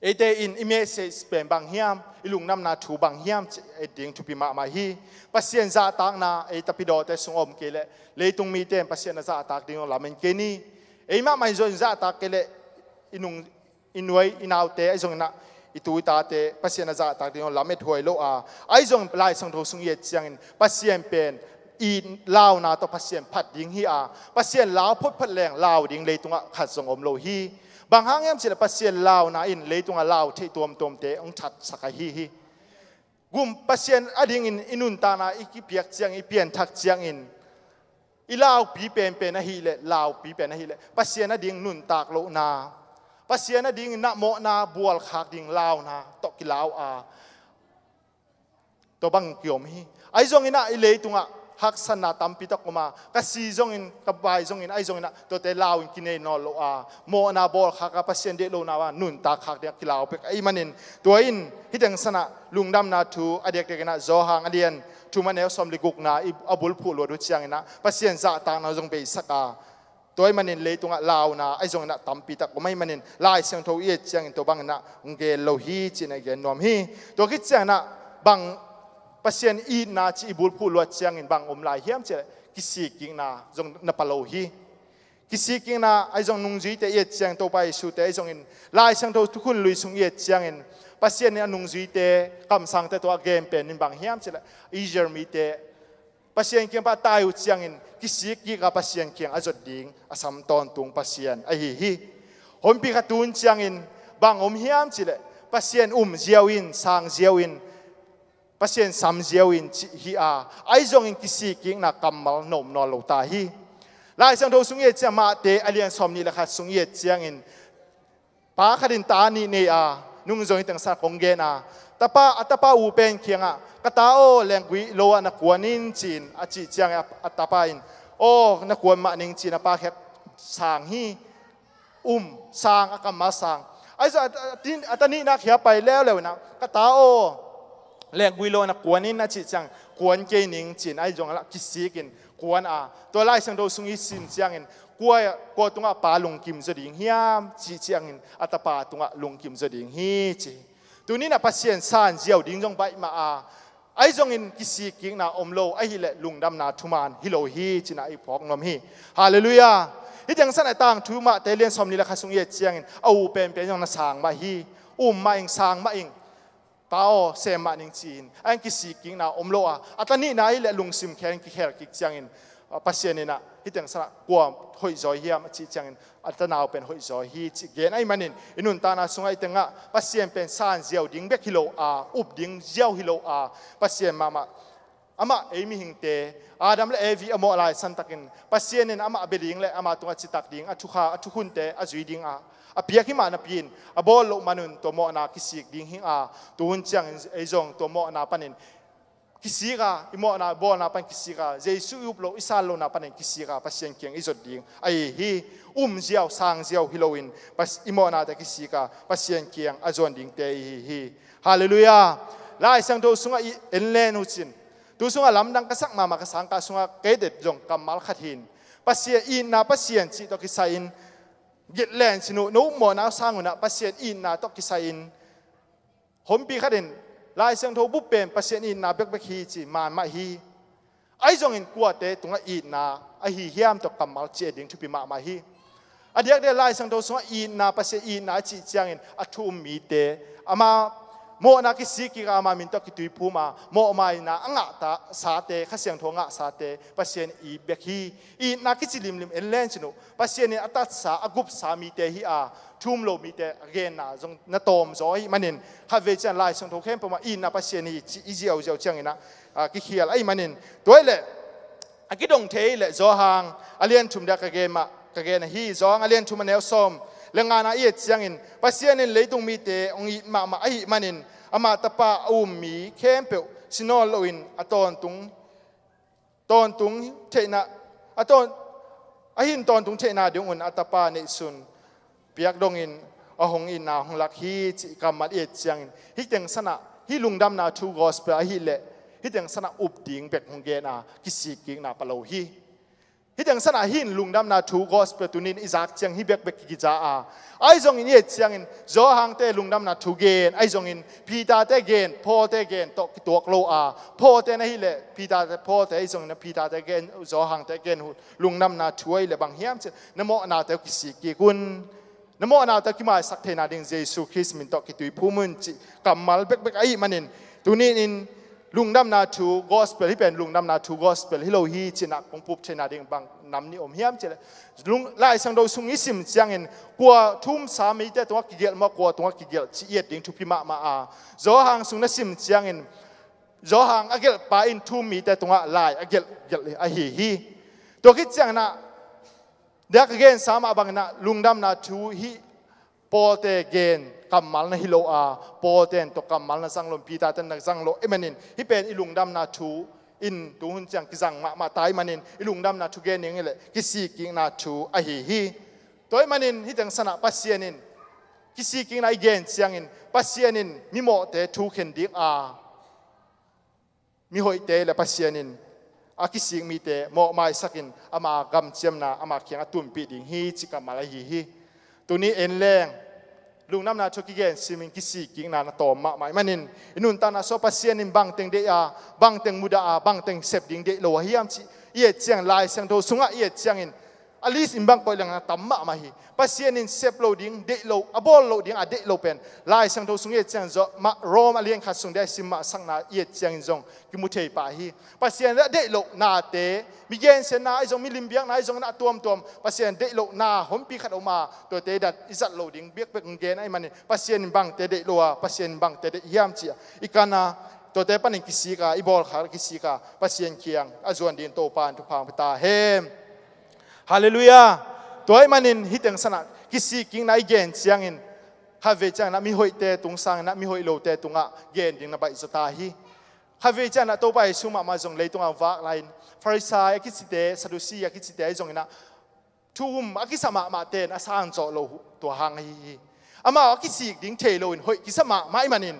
เอเตอินอิเมเซสเป็นบางฮิมอิลุงน้ำนาทูบางฮิมเอดิ่งทุพิมาฮีปัสเซียนจ่าตางนาเอตปิโดเตสงอมเกเลเลยตุงมีเตมปัสเซียนจ่าตางดิ่งลาเมนเกนีไอ้มาไม่จนจ่าตากเลอินวยอินเอาเตไอ้จงนะอิตุยตาเตปัสเซียนจ่าตากดิ่งลาเมถวยโลไอ้จงปลายสังทสุงเยเจียงปัสเซียนเป็นอินลาวนาตัวปัสเซียนพัดดิ่งฮีปัสเซียนลาวพุทธพัดแรงลาวดิ่งเลยตุงขัดสงอมโลฮีบางครั้งยังสิปัสเซียนลาวนาอินเลยตุงลาวที่ตัวมเตองชัดสักฮีกุมปัสเซียนอดิ่งอินุนตานาอิกิเปียกเจียงอิเปียนทักเจียงอินอีลาวปีเป็นนะฮีเลลาวปีเป็นนะฮีเลปัสเซียนดิ่งนุนตากโลนาปัสเซียนดิ่งนะโมนาบัวขากดิ่งลาวนาตกิลาวตัวบังเกี่ยวมีไอจงอินะอิเลยตุง ฮักษณะตัมปิตกมากสีจงอินกับใบจงอินไอจงอินตัวเตลาวินกินเอนอโลอาโมนาบอลขักปัสเซียนเดโลนาว่านุนตาขักเดียกิลาวเป็กไอมันอินตัวอินฮิตังสนะลุงดำนาทูอเดียกเด็กนะโจฮังอเดียนทูมันเอลสมลิกุกนาอบุลพูลวดุเชียงนะปัสเซียนจะตางนาจงไปสักาตัวมันอินเลยตรงลาวนาไอจงนะตัมปิตกก็ไม่มันอินลายเสียงทูเอียเชียงตัวบังนะงเกลโลฮีจินเกนนอมฮีตัวคิดเชียงนะบังปัสเซียนอีนาจีบุลพูลวดเชียงอินบังอมลายเฮียมเจกิสิกิงนาจงนปโลฮีกิสิกิงนาไอจงนุงจีเตเอียเชียงตัวไปสุเตไอจงอินลายเสียงทูทุกคนลุยสุงเอียเชียงอินปัสเซียนเนี่ยนุงจีเตคำสั่งแต่ตัวเกมเป็นอินบังเฮียมเจอีเจอร์มีเตปัสเซียนเกียงปะตายอุเชียงอินกิสิกิกับปัสเซียนเกียงอจดดิ่งอสัมตอนตุงปัสเซียนไอฮีหอมปีกตูนเชียงอินบังอมเฮียมเจปัสเซียนเจียวอินสางเจียวอินปัสเซียนสามเจียวอินฮีอาไอจงอินกิสิกิงนักกำมัลนมนอลตาฮีลายสังโทสุงเยเจียมาเตอเลียนสมนี่แหละค่ะสุงเยเจียงอินป้าขดินตานีเนียนุ่งจงอินตั้งสักคงเกนาตาป้าอูเป็นเคียงอ่ะกตาโอแรงกุยโลนักวนนินจีนอาจิเจียงตาป้าอินโอนักวนมานิงจีนป้าแค่สางฮีสางอากามาสางไอ้สัตนี้นักเขียไปแล้วนะกตาโอแรงกุยโลนักวนนินอาจิเจียงกวนเกนิงจีนไอ้จงละกิสิกินกวนตัวไล่สังโดสุงอิสินเจียงอินกลัวตรงป่าลงกิมจะดิ่งเฮียมจีเจียงอินอัตป่าตรงลงกิมจะดิ่งฮีจีตัวนี้นะปัสเซียนซานเจียวดิ่งจงไปมาไอ้จงอินกิสิกิงนาอมโลไอ้ฮิเลลุงดำนาทุมานฮิโลฮีจีน่าไอ้พอกนอมฮีฮาเลลูยาฮิจังสันไอ้ต่างทุมาเตเลียนสมนิละคสุงเยเจียงอินเอาเป็นยังนาสางมาฮีมาเองสางมาเองป้าเสมานิงจีนไอ้กิสิกิงนาอมโลอัตนี้นะฮิเลลุงซิมแคนกิเคร์กิเจียงอินปัสเซียนนี่นะฮิตังสระกลัวหอยจอยเฮียมจีจังอัตนาวเป็นหอยจอยฮีจีเกนไอมันอินุนตานาสุงไอตังะปัสเซียนเป็นซานเจียวดิ้งเบกฮิโลอุบดิ้งเจียวฮิโลปัสเซียนมาอามาเอมิหิงเตอาดัมและเอวีอโมอะไรสันตักินปัสเซียนนี่อามาเบลิงและอามาตุงจิตักดิ้งทุคุนเตจุยดิ้งเพียกิมานาปีนบอลลุมานุนตัวโมนากิสิกดิ้งหิงตัวหุ่นจังไอจงตัวโมนาปันินกิสิกาอิโมนาบอลนาปันกิสิกาเจสุยุบโลอิซาโลนาปันกิสิกาปัสเซียนเกียงอิจดดิ่งไอฮีเจียวสางเจียวฮิโลวินปัสอิโมนาแต่กิสิกาปัสเซียนเกียงอจวนดิ่งเตฮีฮาเลลูยาลายสังโตสุงเอ็นเลนุจินตัวสุงลำดังกษักมากษังกสุงเกเด็ดจงกัมมัลขัดหินปัสเซียนอินนาปัสเซียนจิตกิไซน์เกตแลนชินุนุโมนาสังหุนะปัสเซียนอินนาตกิไซน์หอมปีขัดหินลายเสียงโทบุปเป็นปัสเซียนอินนาเบกฮีจีมาฮีไอจงอินกวดเตตรงอินนาไอฮีเฮียมตกกำมัลเจดิงทุปิมาฮีอเดียกเดลายเสียงโทสงอินนาปัสเซียนอินนาจีเจียงอินอัทุมมีเตอามาโมนาคิสิกิกามามินตกิตุยพูมาโมมาอินาอ่ะตาสาเตข้าเสียงโทงะสาเตปัสเซียนอีเบกฮีอินนาคิจิลิมเอ็นเลนชินุปัสเซียนอัตัสสาอกุบสามีเตฮีทุ่มโลมีเตเกนนาจงนตอมจอยมันเห็นข้าเวจันลายสังโทเข้มประมาอินนาปัสเซียนอีเจียวเจียงอินะกิเขียลไอมันเห็นตัวเละกิดงเทเละจอหางอเลียนทุ่มเด็กเกมกเกนฮีจองอเลียนทุ่มมันเอลซอมเรื่องงานอีเจียงอินปัสเซียนเลยตรงมีเตองอีมาไอมันเห็นอามาตาป้ามีเข้มเปลสินอลโลอินตอนตุงเทนะตอนหินตอนตุงเทนะเดี๋ยวอุ่นตาป้าในสุนเปียกดงอินหงอินนาหงลักฮีจิกรรมเอียเจียงฮิตังสนะฮิลุงดำนาทูกอสเปฮิเลฮิตังสนะอุบดิ่งเบกหงเกนากิสิกิงนาปะโลฮีฮิตังสนะฮินลุงดำนาทูกอสเปตุนินอิซักเจียงฮิเบกกิจาไอจงอินเอียเจียงอินโจหังเตลุงดำนาทูเกนไอจงอินพีตาเตเกนพ่อเตเกนตกตัวกโลพ่อเตนะฮิเลพีตาเตพ่อเตไอจงอินพีตาเตเกนโจหังเตเกนลุงดำนาช่วยเลบังเฮียมเจนโมนาเตกิสิกิกุนนโมนาตะกิมาสักเทนาดิงเยซูคริสต์มินตอกิตุยผู้มุนจิกัมมัลเบกไอมันนินตัวนี้นินลุงดำนาทูกอสเปลที่เป็นลุงดำนาทูกอสเปลฮิโลฮีจินักของปุ๊บเทนาดิงบางนำนิอมเฮียมเจเลลุงไล่สังโดสุงอิสิมจังเงินกลัวทุ่มสามีแต่ตัวกิเกลมากลัวตัวกิเกลจีเอ็ดดิงทุพิมาโจหังสุงนัสิมจังเงินโจหังอเกลปาอินทุ่มมีแต่ตัวไล่อเกลอฮีตัวคิดจังนะเด็กเกนสามบางนะลุงดำนาทูฮีโปเตเกนกัมมัลนะฮิโลโปเตนตกกัมมัลนะสังลมพีตาเตนนักสังโลเอเมนินฮิเป็นอิลุงดำนาทู อินตุหุ่นจังกิจังมาตายมันอินอิลุงดำนาทุเกนิงเลยกิสีกิงนาทูอหิฮีตัวมันอินฮิตังสนะปัสเซียนินกิสีกิงนาอีเกนเซียงอินปัสเซียนินมิโมเตทูเข็นดิกมีหอยเตและปัสเซียนินอากิสิงมีเตโมไม่สักินอามากำเจียมนาอามาเขียงตุ่มปีดิงฮีจิกามาลาฮีตัวนี้เอ็นแรงลุงน้ำนาชกิเกนซิมิงกิสีกิงนาโตมาไม่มันอินนุนตานาโซปัสเซียนินบังเต็งเดียบังเต็งมุดาบังเต็งเสพดิงเดโลฮิยามจิเอียเจียงลายเสียงโตสุงะเอียเจียงอินอลิสอิมบังก็ยังตัมมะมาฮีปัสเซียนินเซฟโลดิงเดโลอบอลโลดิงอะเดโลเป็นลายเสียงโตสุงเอียเจียงจอมาโรมาเลียงขัดสุงได้ซิมมาสังนาเอียเจียงจงกิมุเทปาฮีปัสเซียนเดโลนาเตมีเกนเซนาไอจงมีลิมเบียงนาไอจงนาตัวมปัสเซียนเดโลนาหอมปีขัดออกมาตัวเตดัดอิสัตโลดิงเบียกเบกเกนไอมันปัสเซียนบังเตเดโลปัสเซียนบังเตเดฮิยามจิอีกานาตัวเตปันกิสีกาอีบอลขากิสีกาปัสเซียนเคียงอาจวนดินโตปานทุพางพตาเฮมฮาเลลูยาตัวไอ้มันอินฮิตังสนะกิสีกิงนายเกนเสียงอินข้าเวจังนะมีหอยเตตุงสังนะมีหอยโลเตตุงะเกนดิงนะไปสตาฮีข้าเวจังนะตัวไปสุมามาจงเลยตุงะวากไลน์ฟาริสายกิสิเตซาดุซีกิสิเตจงอินะทุ่มกิสมาเตนอาสานโจโลตัวหางฮีอามากิสีดิงเทโลอินหอยกิสมาไม่มันอิน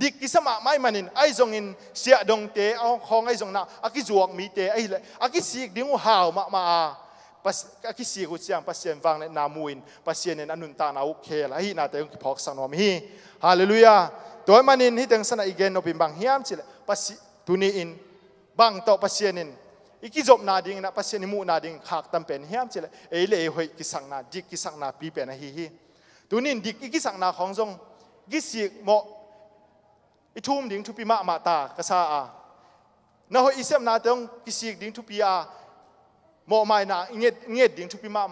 ดิกิสมาไม่มันอินไอจงอินเสียดงเตเอาของไอจงนะกิจวกมีเตไอเลยกิสีดิงหัวหาวมากิสีกุศลปัสเซียนฟังในนามูอินปัสเซียนในนุนตานาอุเคลฮีนาเตยงพอกสังนอมฮีฮาเลลูยาตัวมันอินฮิตังสนะอีเกนโนบิมบังฮิยามจิเลปัสตุนีอินบังโตปัสเซียนินอีกิจบนาดิงนะปัสเซียนิมูนาดิงขากตัมเป็นฮิยามจิเลเอเลหอยกิสังนาดิกิสังนาปีเป็นฮีตุนินดิกิสังนาของจงกิสีโมอิทุ่มดิงทุปีมาตากษาอานาหอยอิเซมนาเตงกิสีดิงทุปีอาโมไม่นาเงียดดิ่งทุพิมา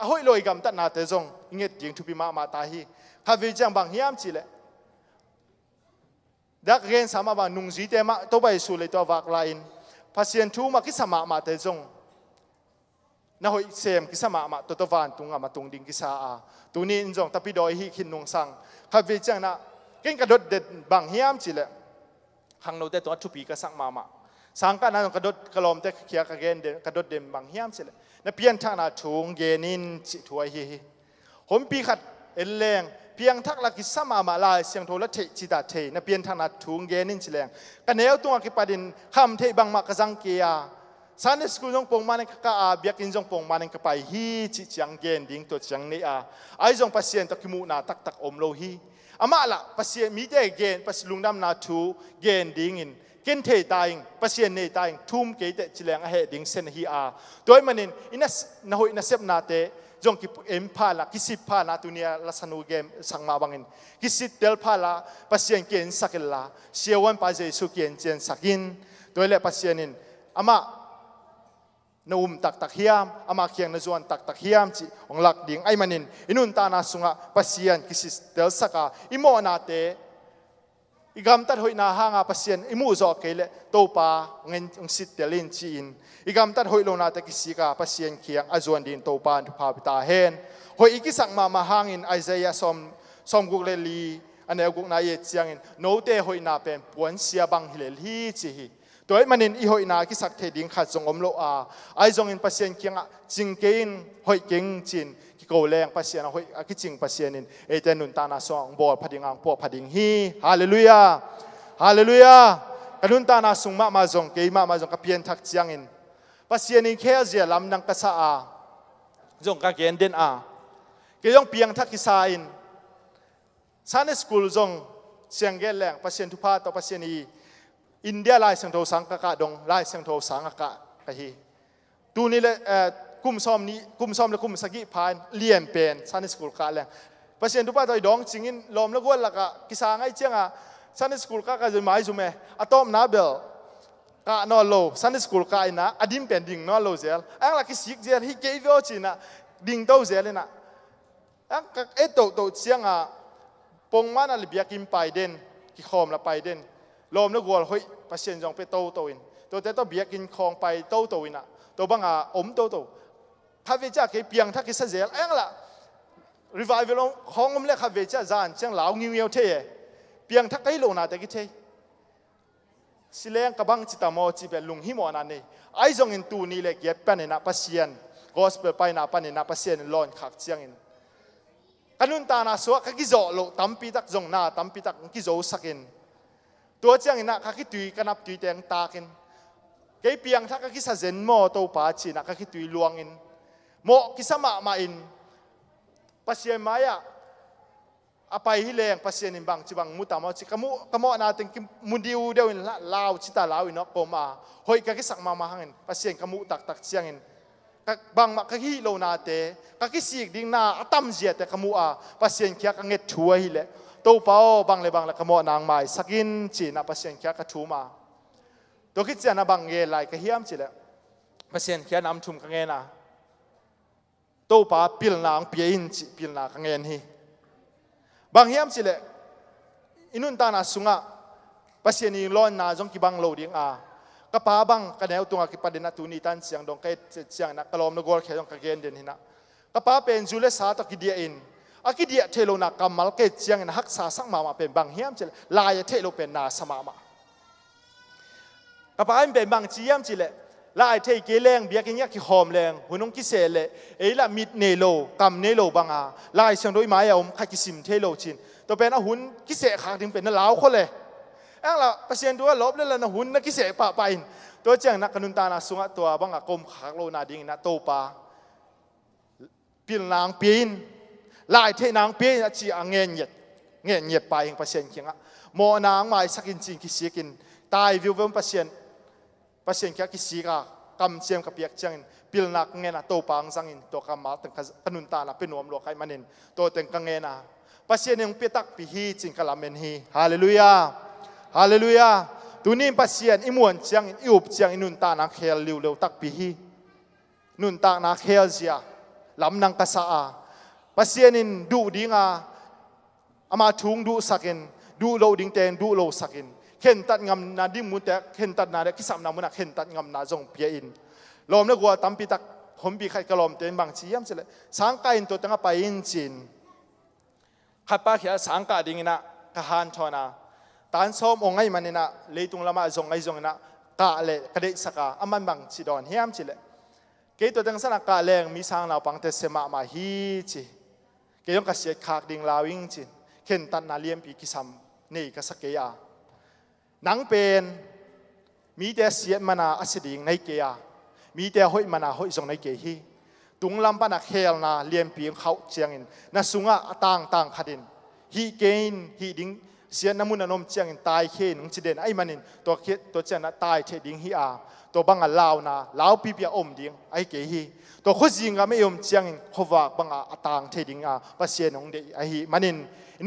หอยลอยกำตัดนาเตจงเงียดดิ่งทุพิมาตาฮีข้าวิจังบางฮิยามจิเลดักเรียนสามาบางนุงจีเตมาตัวไปสู่เลยตัววักไลน์พัศยันทูมากิสมาเตจงนาหอยเซมกิสมาตัววันตุงมาตุงดิ่งกิสาตัวนี้จงตะปิดอยฮีขินนุงสังข้าวิจังนะเก่งกระโดดเด็ดบางฮิยามจิเลขังโนเตตัวทุปีกสังมาสังกัดนั้นกระโดดกระลมแต่เขียกระเกนกระโดดเด่นบางเฮียมสิเลยนั่นเพียงทางนาชงเกนินจิถวยฮีผมปีขัดเอลแรงเพียงทักลักกิสมาลายเสียงโทรเทจิตาเทนั่นเพียงทางนาชงเกนินสิแรงกันเนวตัวกิปดินคำเทบังมากระจังเกียสันนิสกุลงปงมาในกะอาเบียกินจงปงมาในกะไปฮีจิจังเกนดิ้งตัวจังนี่ไอจงปัสเซียนตะกิมูนาตักอมโลฮีอามาละปัสเซียนมีแต่เกนปัสลุงดำนาทูเกนดิ้งอินกินเทตายปัสเซียนเนตายทุ่มเกยเตจิเลงเหดิงเซนฮีโดยมันอินัสนาหอยนัสเซบนาเตจงกิเอ็มพาละกิสิพานาตุเนียลัสนูเกมสังมาบังอินกิสิเดลพาละปัสเซียนเกนสักละเชียวันปัจเจสุเกนเจนสักินโดยเลปัสเซียนินอามานูมตักเฮียมอามาเคียงนจวนตักเฮียมจิองหลักดิ่งไอมันอินุนตานาสุงะปัสเซียนกิสิเดลสักอิโมนาเตอีกำตัดหอยนาหางาปัสเซียนอิมูจอกเกลโตปาเงินสิทธิ์เดลินจีนอีกำตัดหอยโลนาตะกิสิกาปัสเซียนเคียงอาจวนดินโตปานทุพาปิตาเฮนหอยอีกิสังมาหางอินไอเซียสมกุกเลลีอันเอกุกนายเจียงอินโนเตหอยนาเป็นปวนเสียบังฮิเลลีจีฮีโดยมันอินอีหอยนากิสักเทดิงขัดจงอมโลไอจงอินปัสเซียนเคียงจิงเกินหอยเก่งจีนโกแรงปัสเซียนหอยกิจิงปัสเซียนินเอเตนุนตานาสองบอลพดิงอังพวกพดิงฮีฮาเลลูยาฮาเลลูยากันนุนตานาสุงมาจงเกยมาจงกับเพียนทักเจียงอินปัสเซียนินแค่เจียลำนังกษาจงกับเกนเดนเกยงเพียงทักกิสาอินซันสกูลจงเสียงเกลแรงปัสเซียนทุพาต่อปัสเซียนีอินเดียลายเสียงโทสังกะดงลายเสียงโทสังกะกะฮีตูนี่เลยกุมซ้อมนี้กุมซ้อมและกุมสกิพานเลียนเป็นซันนิสกุลกาเลยปัสเซียนทุพาตัวดองจิงอินลมแล้วก็ละกะกิสาไงเจียงซันนิสกุลกาก็จะหมายจุ่มอะตอมนาเบลกะนอโลซันนิสกุลกาอินะอดิมเป็นดิ่งนอโลเซลอังละกิสิกเจลฮิเกย์วิโอจินะดิ่งโตเซลนะอังกะโตเจียงปงมานาลิเบียกิมไปเด่นกิคอมละไปเด่นลมแล้วก็เฮ้ยปัสเซียนจงไปโตอินตัวแต่ต้องเบียกินคองไปโตอินะตัวบังอมโตข้าเวจ้าเกี่ยเพียงทักกิสเซลเองล่ะรีไวเวลของอมเล็กข้าเวจ้าจานเชียงเหลาเงียวเทเพียงทักไอ้โลนาแต่กิเท สิเลงกบังจิตามอจิเปลุงหิมอนันนี่ไอ้จงอินตูนี่เล็กเย็บเป็นนะพัศยันกอสเปลไปนะปันนะพัศยันลอนขักเจียงอินกันุนตานาสวะกิโจโลตัมปีตักจงนาตัมปีตักกิโจสักินตัวเจียงอินะกิตุยกันนับตุยเตงตากินเกี่ยเปียงทักกิสะเซนโมโตปาจีนะกิตุยลวงอินโมกิสมามาอินพัศยันมายะapa hileng pasien imbang cibang mutama ci kamu na ting mundiu dewin law cita law ino koma hoi ka kisak mama hangin pasien kamu tak siangin bang mak ka hi lo na te ka kisik ding na atam zia te kamu a pasien kya ka nget thua hi le to pao bang le kamu nang mai sakin chi na pasien kya ka thu ma to ki cha na bang nge lai ka hiam chi le pasien kya nam thum ka nge na to pa pil nang piein chi pil na ka ngen hi bang hiam sile inun ta na sunga pasien ni lon na jong ki bang lo ding a ka pa bang ka neu tunga ki padena tu ni tan siang dong kai siang na kalom no gol khe dong ka gen den hina ka pa pen jule sa to ki dia in a ki dia thelo na kamal ke siang na hak sa sang ma pen bang hiam sile la ya thelo pen na sama ma ka pa im pen bang chiam sile la ai thei ke leng bia ki nya ki khom leng hunong ki se le e la mit ne lo kam ne lo banga la ai sang doi mai om kha ki sim the lo chin to pen a hun ki se khak ding pen na law kho le ang la pasien duwa lob le la na hun na ki se pa in to chang na kanun ta na sunga to banga kom khak lo na ding na to pa pil nang pin la ai thei nang pin a chi a ngen nyet pa ing pasien kinga mo nang mai sakin chin ki sikin tai view vem pasien kya kisi ka kam siam ka piak changin pil nak ngena to pang sangin to kamal tang kanun ta na penom lo kai manin to teng ka ngena pasien yang petak pi hi chin kalamen hi hallelujah tunin pasien imuan changin iup chang inun ta na khel liu lo tak pi hi nun ta na khel zia lam nang ka sa a pasien in du dinga ama thung du sakin du lo ding ten du lo sakinเข็นตัดงำนาดิมุนแต่เข็นตัดนาเด็กที่สามนามุนักเข็นตัดงำนาจงเปียอินลมนักวัวตั้มปีตักผมปีใครกระลมเต็นบางชียมเสร็จสังกาอินตัวตั้งไปอินจินขับป้าเขียสังกาดิ่งนะกะฮันทอนาตานซ้อมองไงมันนี่นะเลยตุงละมาจงไงจงนะกะเละกระเดสกาอามันบางชีดอนเฮียมจิเลเกยตัวตั้งสนากะแรงมีสังเราปังเตเสมามาฮีจิเกยองกระเสียขากดิ่งลาวิงจินเข็นตัดนาเลียมปีกิสัมนี่กระสเกียนังเป็นมีแต่เสียมานาอสิดิงในเกียมีแต่ห้อยมานาห้อยจงในเกียฮีตุงลำปนักเฮลนาเลียมปีงเขาเจียงอินนาสุงะต่างขัดินฮีเกนฮีดิงเสียน้ำมุนนมเจียงอินตายเขนงจิเดนไอ้มันอินตัวเจียนตายเทดิงฮีอาตัวบังอาลาวนาลาวปีเปียอมดิงไอ้เกียฮีตัวขุจิงก็ไม่ยอมเจียงอินขวากบังอาต่างเทดิงอาปัสเซียนงเดไอ้ฮีมันอิน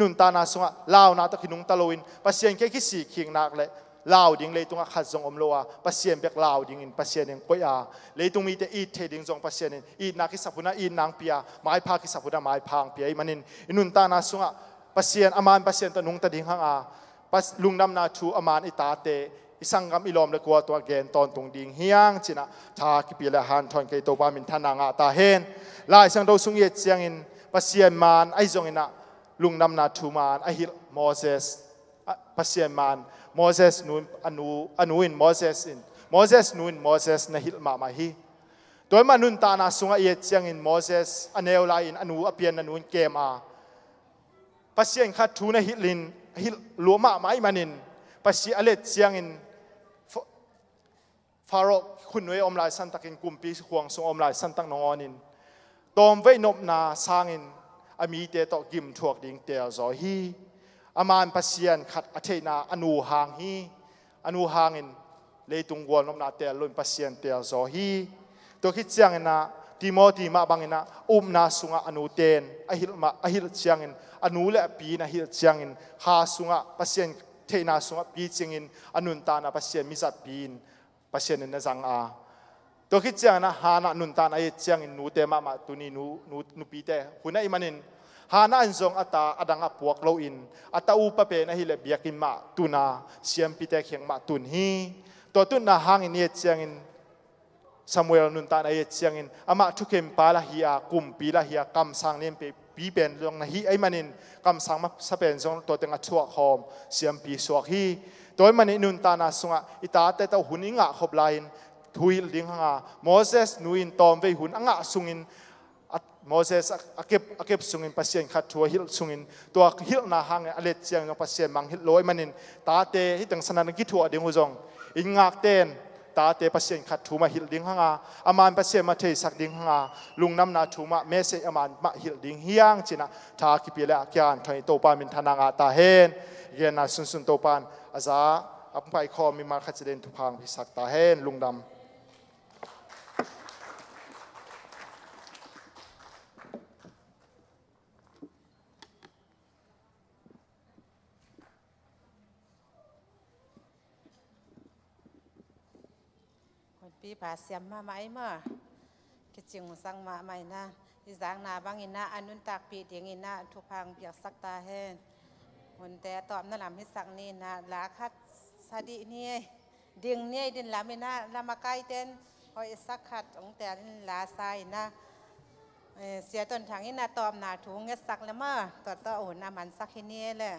นุนตานาสุงะลาวนาตะขินุงตะโลอินปัสเซียนแค่คิดสีเคียงนักเลยลาวดิ่งเลยตรงขัดจงอมโลอาปัสเซียนเบียกลาวดิ่งอินปัสเซียนยังก้อยอาเลยตรงมีแต่อีเทดิ่งจงปัสเซียนอีนักกิสับพุนาอีนางเปียไม้พากิสับพุนาไม้พางเปียมันอินุนตานาสุงะปัสเซียนอามานปัสเซียนตะนุงตะดิ่งหางอาปัสลุงดำนาชูอามานอิตาเตอิสังกัมอิลอมเลกัวตัวเกนตอนตรงดิ่งเฮียงจินะทากิเปียละหันทอนเกยโตบามินทานางาตาเฮนลายสังโดสุงเยเจียงอินปัสเซียนมานไอจงอินะลุงนำนาทูมานไอฮิลโมเสสปัสเซียนมานโมเสสนูนอนูอินโมเสสนูนโมเสสนะฮิลมาฮีโดยมานุนตานาสุงเอเจียงอินโมเสสอเนลลาอินอนูอเปียนอนูนเกมาปัสเซียนขัดทูนะฮิลินฮิลลัวมาไม้มันินปัสเซียอเลเจียงอินฟาโรคุณเวอมลายสันตักินกุมปีห่วงทรงอมลายสันตักนองอินตอมเวนบนาสางอินอามีเตตอกิมถวกดิ่งเตียจอฮีอามานปัสเซียนขัดอเทนาอนูหางฮีอนูหางอินเลยตุงกวนลมนาเตียลุนปัสเซียนเตียจอฮีตัวคิดเจียงอินนะติโมธีมาบังอินนะนาสุงะอนูเตนอหิลเจียงอินอนูและปีนะหิลเจียงอินคาสุงะปัสเซียนเทนาสุงะปีเจียงอินอนุนตานะปัสเซียนมิจัดปีนปัสเซียนอินนะจังอาตัวคิดเจียงนะฮานะนุนตานะเจียงอินนูเตมาตุนีนูปีเตคุณไอ้มันอินฮานะอันทรงอัตตาอดังอปวกโลอินอัตตาอุปเปนะฮิเลเบียกินมาตุนาเสียมปีเตเขียงมาตุนฮีตัวตุนนะหางอินเจียงอินซามูเอลนุนตานะเจียงอินอามาทุกเข็มปาละฮีอากุมปีละฮีอากำสังเนียมปีเป็นเรื่องนะฮีไอ้มันอินกำสังมาสเปนทรงตัวเต็งอัชัวคอมเสียมปีสวกฮี ตัวมันนุนตานาสุงะอิตาเตตาหุนอิงะขบลายทุยดิ้งหางโมเสสนุนตอมเวหุนอ่างสุงินโมเสสอาเก็บสุงินปัสเซียนขัดทัวฮิลสุงินตัวฮิลนาหางอเลเจียงปัสเซียนมังฮิลลอยมันนินตาเตฮิตังสนันกิทัวดิ้งหุจงอิงากเตนตาเตปัสเซียนขัดทูมาฮิลดิ้งหางอามันปัสเซียนมาเทสักดิ้งหางลุงน้ำนาทูมาเมเซอามันมาฮิลดิ้งเฮียงจินะทาคิปิเลอากิอันทอยโตปามินทนางาตาเฮนเยนาสุนโตปานอาซาอัปไปคอมีมาขัดเดนทุพังพิสักตาเฮนลุงดำปีผาเสียมมาไหมเมื่อกิจงสังมาใหม่นะที่สางนาบางอินะอนุนตักปีเดียงอินะทุพังเปียกสักตาเฮนคนแต่ตอบนั่นลำให้สักนี่นะลาคัดสะดีนี่ดิ่งนี่ดินลาไม่นะลามาใกล้เต้นคอยสักขัดองแต่ลาทรายนะเสียต้นทางนี่นะตอบนาถุงเงี้ยสักแล้วเมื่อต่อโอ้นามันสักที่นี่แหละ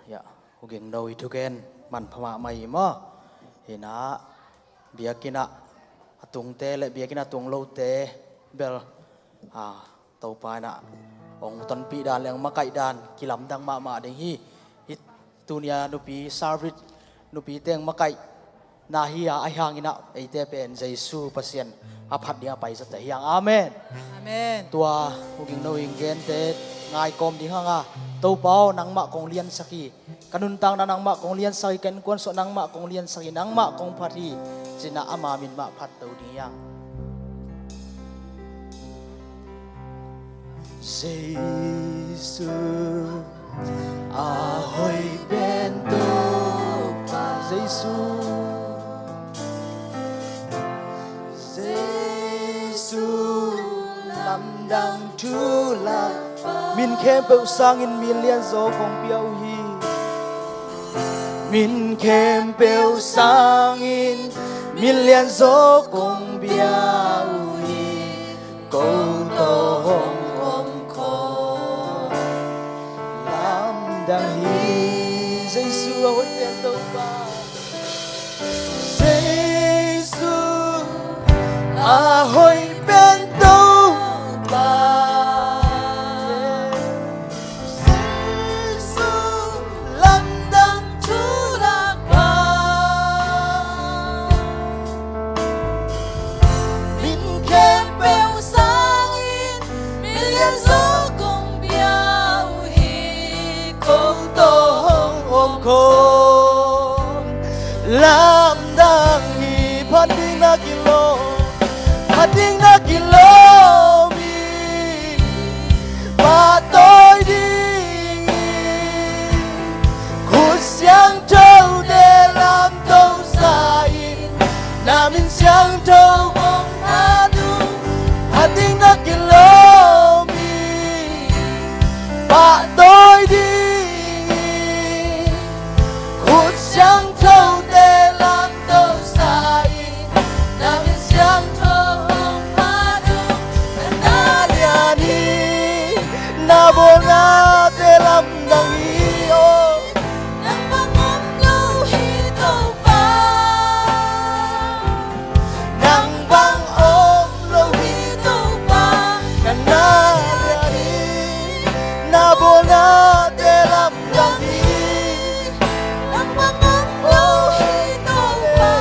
ya hugeng doi thuken man phama mai mo hina biakina atung te le biakina tung lo te bel tau pa na ong ton pi dan leng makai dan kilam dang ma ding hi hit tunia nupi sarvit nupi teng makai na hi ai hangina ei te pen jesu pasien aphat dia pai sa te hiang amen amen tua hugeng no ingen te ngai kom ding hanga tau pao nang ma kong lian saki kanun tang na nang ma kong lian saki kan kon so nang ma kong lian saki nang ma kong phathi china ama min ma phat tau ding yang Jesus ahoy bento pa Jesus Jesus lam dang tu la min khem pe sang in million zo kong piao hi min khem pe sang in million zo kong piao hi câu to hong hong kho lam dang hi Giêsu hối tiền đâu ba Giêsu hối bên đâu ba lam dang hi pading na kilo mi ba tôi đi khut xiang trâu để làm tâu sai na min xiang trâu bông na du pading na kilo mi ba tôi đi khut xiang trâu Bona te lam dang hiyo nang bangom lo hi to pa nang bangom lo hi to pa kana ni na bona te lam dang hi nang bangom lo hi to pa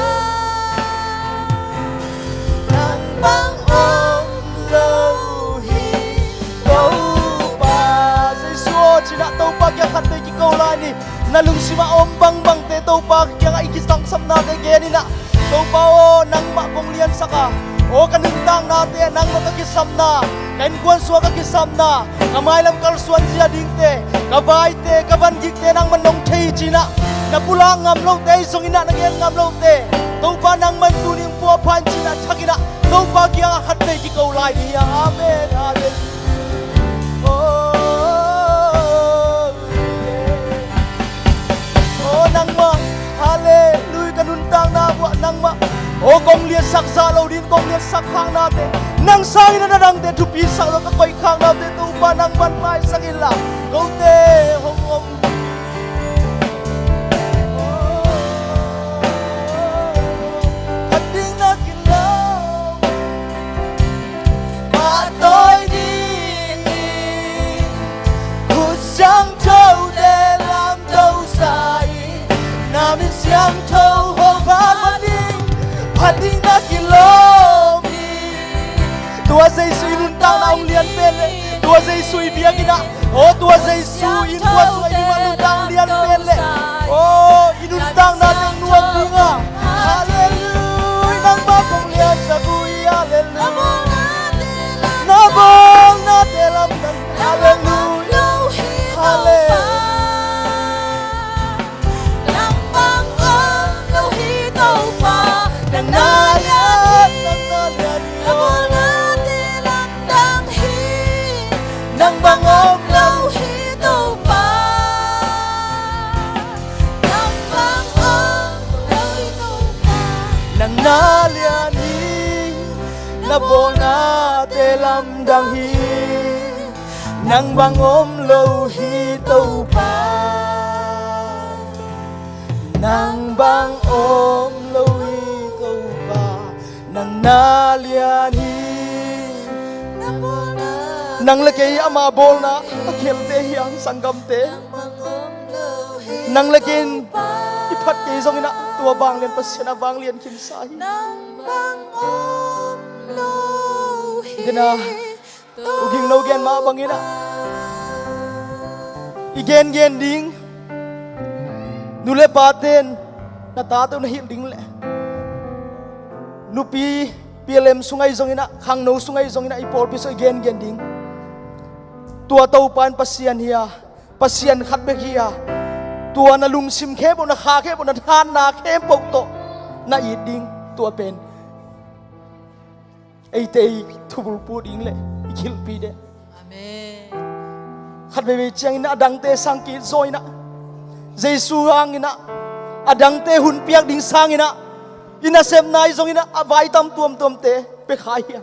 nang bangom lo hi to china tau pa kya khat te ki ko la ni na lung sima om bang bang te tau pa kya nga ikisang sam na te ge ni na tau pa o nang ma kong lian saka o kaning tang na te nang ma ki sam na ken kwan suwa ka ki sam na kamai lam kal suan sia ding te ka vai te ka van gik te nang man nong thei china na pula ngam lo te song ina na gen ngam lo te tau pa nang man tu ning po phan china thakina tau pa kya nga khat te ki ko la ni amen hallelujah nang ma hallelujah kanun tang na wa nang ma O kong lian sak zalo din kong lian sak khang natin nang sangin na nadang te tupi sak lo kakoy khang natin tupa nang banmay sa kila gote hongom kating na kilaw patoy din kusang thâu để làm đâu sai namin siyang thâu hong pamating pating na kilomi tua dây suy nun tang na ông lian pele tua dây suy biang ina o tua dây suy in tua suy di man nun tang lian pele o inun tang na ting nuam dinga hallelujah nang ba kong lian sa kui hallelujah na bong na telam nang hallelujah hallelujah nang nalian nang bangom lâu hito pa nang bangom lâu hito pa nang nalian na bona te lam dang hi nang bangom lâu hito pa nang bangom lâu hito pa nang nalian hi nang lagay ama bol na akhel te hiang sanggam te nang lagin ipat kay zong ina tua bang len pasena bang lian kin sai dina uging no gen ma bang ina igen gen ding nule paten na tato na hil ding le nupi PLM sungai zong ina khang no sungai zong ina ipol piso igen gen ding tua tau pan pasian hiya pasian khat be hiya tua na lum sim khe bo na kha khe bo na than na khe pok to na i ding tua pen ei te thubul pu ding le khil pi de amen khat be chang na dang te sang ki zoi na jesu ang ina adang te hun piak ding sang ina ina sem nai zong ina avai tam tuam te pe khai hiya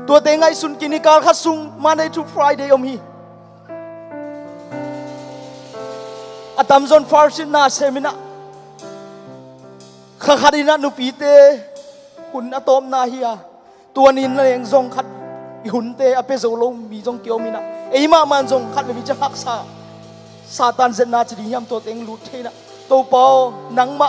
tua te ngai sun kinikal khat sung Monday to Friday om hi atam zon farsin na semina khadina nupi te hun atom na hiya tua nin na leng zong khat hun te ape zolom mi zong kiomina eima man zong khat le bi cha hak sa satan zen na chidi yam to teng lut theina to pao nang ma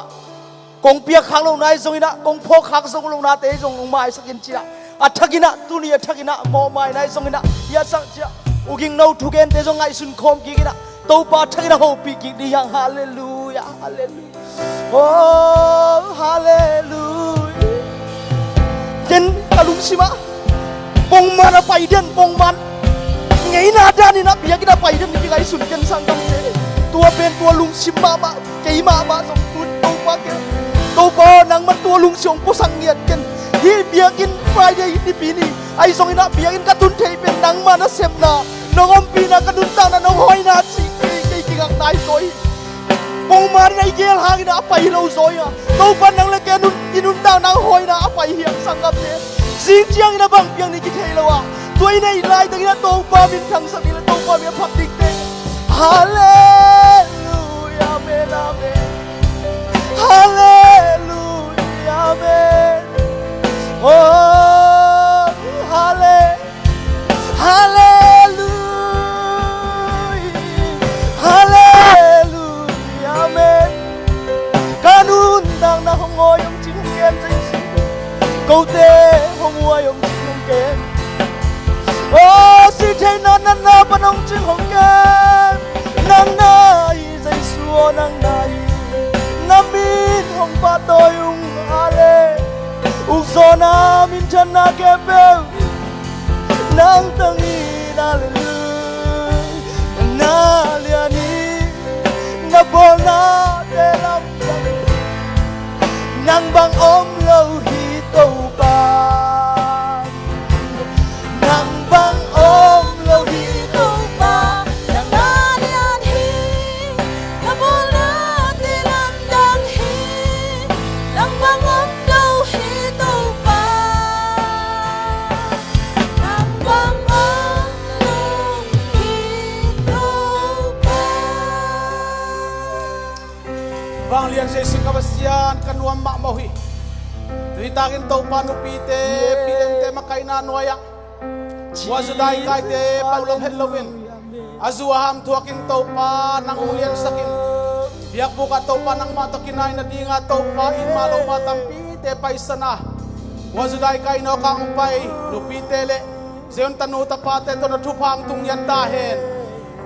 kong pia khang lo nai zong ina kong pho khak zong lo na te zong mai sakin chia athagina tuni athagina mo mai nai zong ina ya sang chia uging no thugen te zong ngai sun khom ki gina to pa athagina ho pi ki di yang hallelujah hallelujah oh hallelujah ken alum sima pong mana paiden pong man ngei na da ni na pia kita paiden ni ngai sun ken sang dam te tua pen tua lum sima ba kei ma ba zong tu to pa ke to pa nang man tua lung siong po sang nghiat ken hi biakin Friday ni pini ai zong ina biakin katun thei pen nang mana sem na nongom pina kadun tang na nong hoi na chi ki ki ngak nai soi pong mar nai gel hang na pai lo zoi a to pan nang le ke nun inun tang nang hoi na pai hiang sangam ne sing chiang ina bang piang ni ki thei lo wa toi nei lai tang ina to pa min thang sa ni le to pa mi phak dik te hallelujah amen amen hallelujah amen oh hallelujah hallelujah amen kanun dang na hong ngoi ông chim ken dây câu tê hong ngoi ông chim hong ken oh si thế na pan ông chim hong ken nang nai dây suo nang nai namin hong pa toy ung ale uzona min chana kebel nang tangi nalelu naliani nabona delam nang bang om lo hi to pa nang bang om lo hi to pa nang nalian hi nabona delam dang hi nang bang om lo pasian kanuam mak mahui tuitakin tau panu pite pilem te makai na noya wasudai kai te paulom helowin azuaham tuakin tau pa nang ulian sakin biak buka tau pa nang matokinay na dinga tau pa in malo matampi te paisana wasudai kai no kang pai lupitele zeon tanu tapate to na thupang tung yan dahen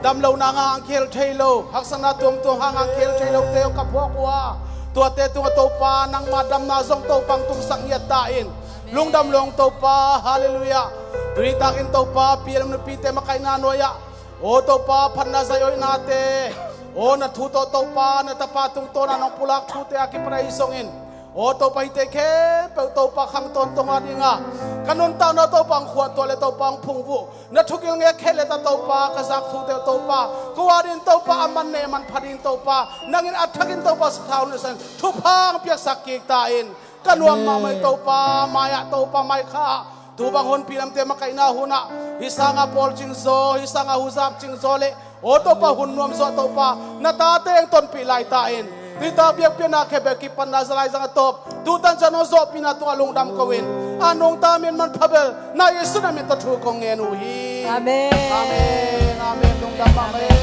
dam lo na nga ang khel thailo haksana tum tum hang ang khel thailo teo kapokwa tua te tu to pa nang madam na zong to pang tung sang yat tain lungdam long to pa hallelujah duritakin to pa piram no pite makai na noya o to pa phanna sayo nate o na thu to pa na tapatung to na nong pulak thu te aki praisongin o to pa ite ke pe to pa khang ton tong adinga kanun ta no to pang khuat to le to pang phungbu na thukil nge khele ta to pa kazak thu te to pa kuarin to pa aman ne man phading to pa nangin athakin to pa sathau ne san thu phang pyak sakik ta in kanuam ma mai to pa maya to pa mai kha tu bang hon pilam te makai na huna hisanga pol ching zo hisanga huzap ching zo le o to pa hun nuam zo to pa na ta te ang ton pi lai ta in Dita biak pina kebe ki panazalay zang top tutan jano zo pina tu alung dam kawin anong tamin man pabel na Yesu namin tatu kong enuhi Amen. Amen. Amen. Lung dam amen.